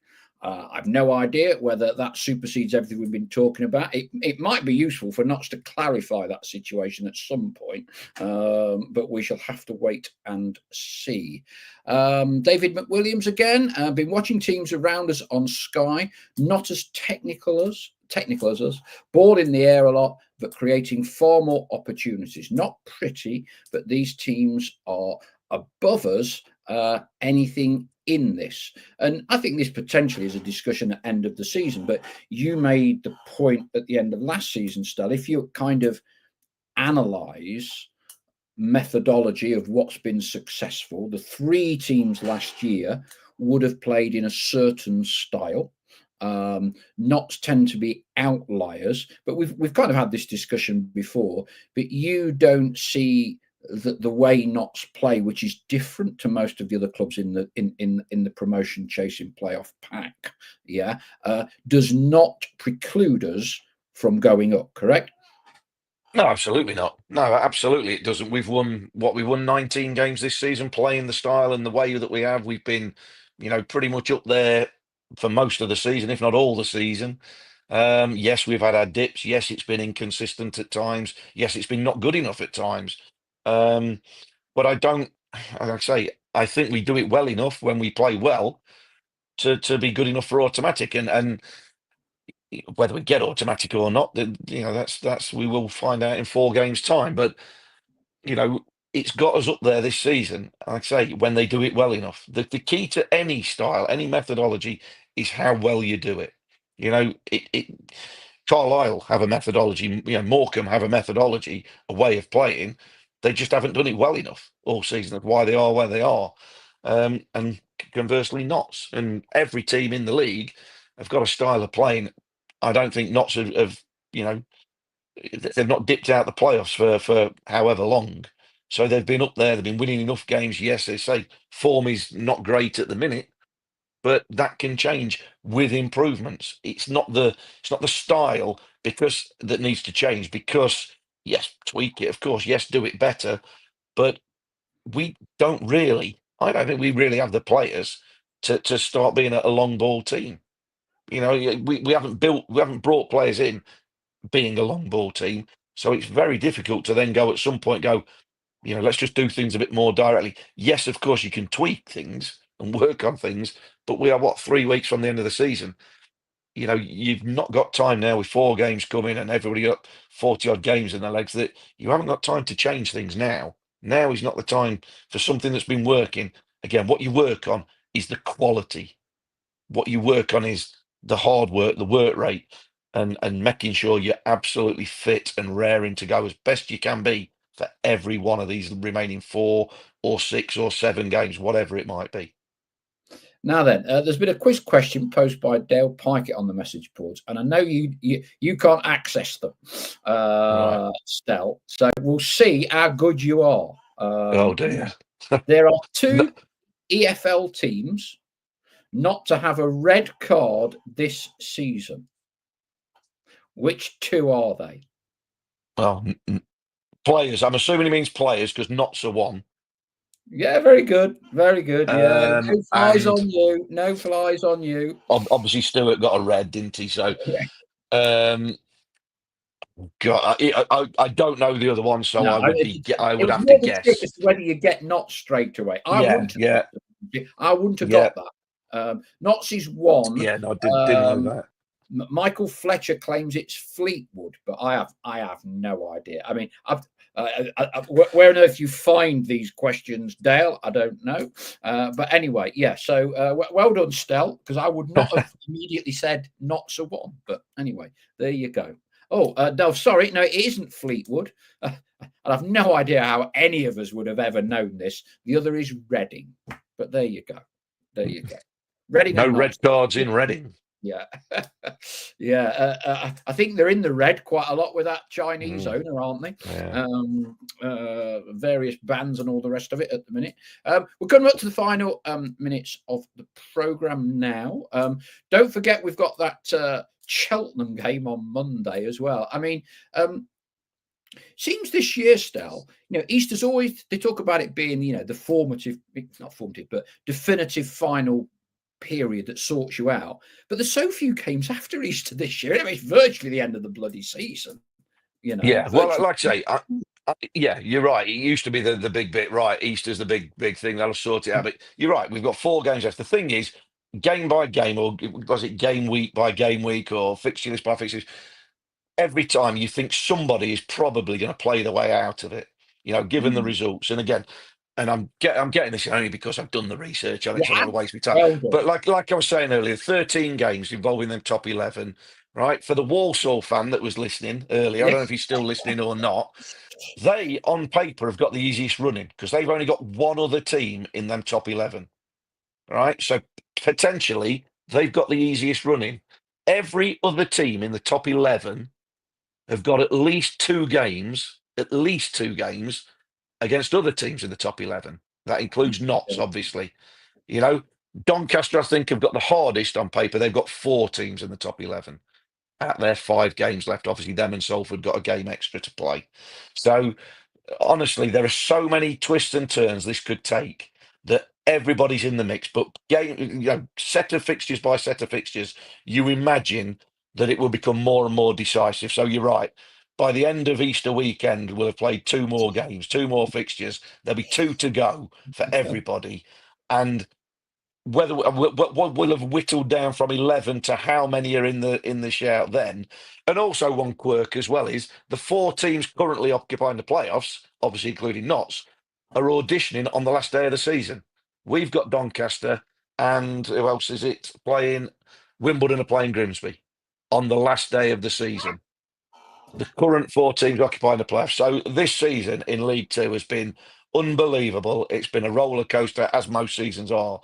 I've no idea whether that supersedes everything we've been talking about. It might be useful for Notts to clarify that situation at some point, but we shall have to wait and see. David McWilliams again. I've been watching teams around us on Sky, not as technical as us, ball in the air a lot, but creating far more opportunities. Not pretty, but these teams are above us. Anything in this, and I think this potentially is a discussion at the end of the season, but you made the point at the end of last season, Stell, if you kind of analyze methodology of what's been successful, the three teams last year would have played in a certain style. Not tend to be outliers, but we've kind of had this discussion before, but you don't see the way Notts play, which is different to most of the other clubs in the promotion chasing playoff pack, does not preclude us from going up. Correct? No, absolutely not. No, absolutely it doesn't. We've won 19 games this season, playing the style and the way that we have. We've been, pretty much up there for most of the season, if not all the season. Yes, we've had our dips. Yes, it's been inconsistent at times. Yes, it's been not good enough at times. But I don't, like I say, I think we do it well enough when we play well to be good enough for automatic. And whether we get automatic or not, then that's we will find out in 4 games' time. But you know, it's got us up there this season. Like I say, when they do it well enough, the key to any style, any methodology, is how well you do it. Carlisle have a methodology. Morecambe have a methodology, a way of playing. They just haven't done it well enough all season. Of why they are where they are, and conversely, Notts and every team in the league have got a style of playing. I don't think Notts have they've not dipped out the playoffs for however long. So they've been up there. They've been winning enough games. Yes, they say form is not great at the minute, but that can change with improvements. It's not the style because that needs to change. Because yes, tweak it, of course. Yes, do it better. But we don't really. I don't think we really have the players to start being a long ball team. We haven't brought players in being a long ball team. So it's very difficult to then go at some point go, let's just do things a bit more directly. Yes, of course you can tweak things and work on things, but we are 3 weeks from the end of the season. You've not got time now with 4 games coming and everybody got 40 odd games in their legs that you haven't got time to change things now. Now is not the time for something that's been working. Again, what you work on is the quality. What you work on is the hard work, the work rate, and making sure you're absolutely fit and raring to go as best you can be for every one of these remaining 4 or 6 or 7 games, whatever it might be. Now then, there's been a quiz question posed by Dale Pikett on the message boards, and I know you can't access them, Right. Stel. So we'll see how good you are. Oh dear. There are No, 2 EFL teams not to have a red card this season. Which 2 are they? well, players. I'm assuming he means players because Notts are one. Yeah, very good. Very good. Yeah. No flies And on you. No flies on you. obviously Stuart got a red, didn't he? So, um, God, I don't know the other one, so No, I it would was have to more the trick guess. as to whether you get not straight away. Yeah, yeah, I wouldn't have yeah, got that. Nazis won. yeah. No, I didn't know that. Michael Fletcher claims it's Fleetwood, but I have no idea. I mean, where on earth you find these questions, Dale? I don't know. But anyway, yeah. So well done, Stel, because I would not have immediately said not so one. But anyway, there you go. Oh, no, sorry, no, it isn't Fleetwood. I have no idea how any of us would have ever known this. The other is Reading. But there you go. There you go. Reading No and red Notts. cards in Reading. Yeah, yeah. I think they're in the red quite a lot with that Chinese owner, aren't they? Yeah. Various bans and all the rest of it at the minute. We're coming up to the final minutes of the program now. Don't forget we've got that Cheltenham game on Monday as well. I mean, seems this year, Stel, Easter's always, they talk about it being, the formative, not formative, but definitive final period that sorts you out. But there's so few games after Easter this year. I mean, it's virtually the end of the bloody season. Yeah. Well, Virtually. like I say, yeah, you're right. It used to be the big bit, right? Easter's the big thing that'll sort it out. But you're right. We've got 4 games left. The thing is, game by game, or was it game week by game week, or fixture list by fixture list, every time you think somebody is probably going to play the way out of it, given the results. And again, and I'm getting this only because I've done the research on it, so I'm not going to waste my time. Well done. But like I was saying earlier, 13 games involving them top 11, right? For the Walsall fan that was listening earlier, I don't know if he's still listening or not. They, on paper, have got the easiest running because they've only got one other team in them top 11, right? So potentially they've got the easiest running. Every other team in the top 11 have got at least two games against other teams in the top 11. That includes Notts, obviously. You know, Doncaster, I think, have got the hardest on paper. They've got 4 teams in the top 11 at their 5 games left. Obviously, them and Salford got a game extra to play. So, honestly, there are so many twists and turns this could take that everybody's in the mix. But set of fixtures by set of fixtures, you imagine that it will become more and more decisive. So you're right. By the end of Easter weekend, we'll have played 2 more games, 2 more fixtures. There'll be 2 to go for everybody, and whether what will have whittled down from 11 to how many are in the shout then. And also one quirk as well is the 4 teams currently occupying the playoffs, obviously including Notts, are auditioning on the last day of the season. We've got Doncaster, and who else is it playing? Wimbledon are playing Grimsby on the last day of the season. The current 4 teams occupying the playoffs. So this season in League Two has been unbelievable. It's been a roller coaster, as most seasons are.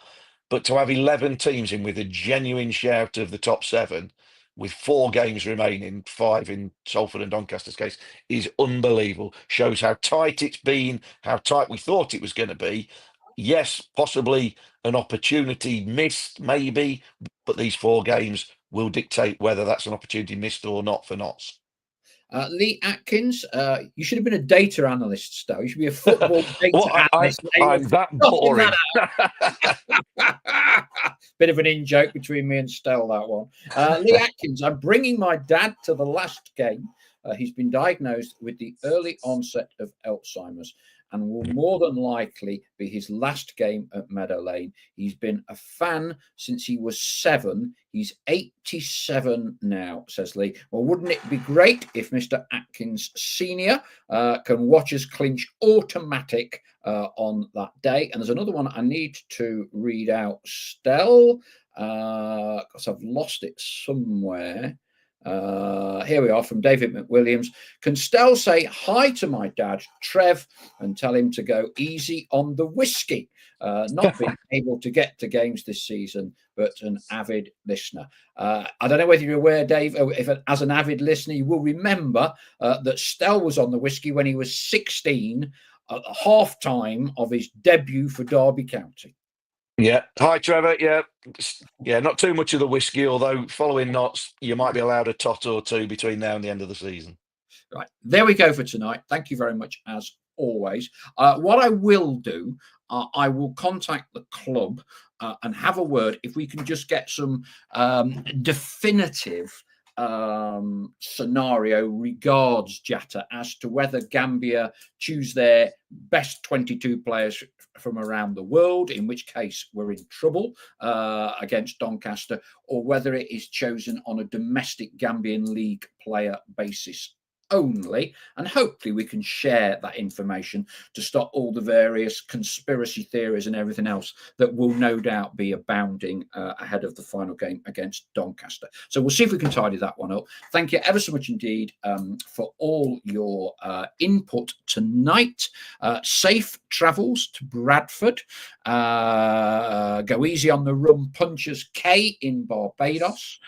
But to have 11 teams in with a genuine shout of the top 7, with 4 games remaining, 5 in Salford and Doncaster's case, is unbelievable. Shows how tight it's been, how tight we thought it was going to be. Yes, possibly an opportunity missed, maybe, but these 4 games will dictate whether that's an opportunity missed or not for Notts. Lee Atkins, you should have been a data analyst, Stowe. You should be a football data analyst. I'm that boring. Bit of an in-joke between me and Stowe, that one. Lee Atkins, I'm bringing my dad to the last game. He's been diagnosed with the early onset of Alzheimer's and will more than likely be his last game at Meadow Lane. He's been a fan since he was 7. He's 87 now, says Lee. Well, wouldn't it be great if Mr. Atkins Sr. Can watch us clinch automatic on that day? And there's another one I need to read out, Stell, because I've lost it somewhere. Here we are from David McWilliams. Can Stell say hi to my dad, Trev, and tell him to go easy on the whiskey? Not being able to get to games this season, but an avid listener. I don't know whether you're aware, Dave, if as an avid listener, you will remember that Stell was on the whiskey when he was 16 at the half-time of his debut for Derby County. Yeah. Hi, Trevor. Yeah. Not too much of the whiskey, although following Notts, you might be allowed a tot or 2 between now and the end of the season. Right. There we go for tonight. Thank you very much, as always. What I will do, I will contact the club and have a word if we can just get some definitive scenario regards Jatta as to whether Gambia choose their best 22 players from around the world, in which case we're in trouble against Doncaster, or whether it is chosen on a domestic Gambian League player basis only, and hopefully we can share that information to stop all the various conspiracy theories and everything else that will no doubt be abounding ahead of the final game against Doncaster. So we'll see if we can tidy that one up. Thank you ever so much indeed for all your input tonight. Safe travels to Bradford. Go easy on the rum punchers, K in Barbados.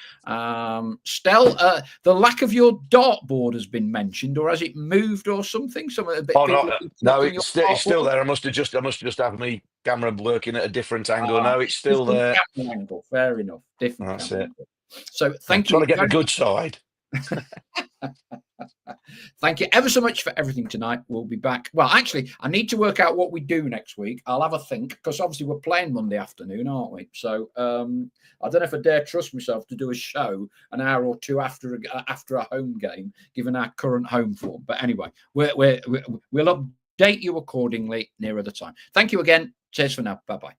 Stell, the lack of your dartboard has been mentioned, or has it moved or something? No, it's still there. I must have just had my camera working at a different angle. No, it's still there. Angle. Fair enough. Different. That's it. Angle. So thank you. Trying to get the good side. Thank you ever so much for everything tonight. We'll be back. Well, actually, I need to work out what we do next week. I'll have a think, because obviously we're playing Monday afternoon, aren't we? So I don't know if I dare trust myself to do a show an hour or two after a home game, given our current home form. But anyway, we'll update you accordingly nearer the time. Thank you again. Cheers for now. Bye-bye.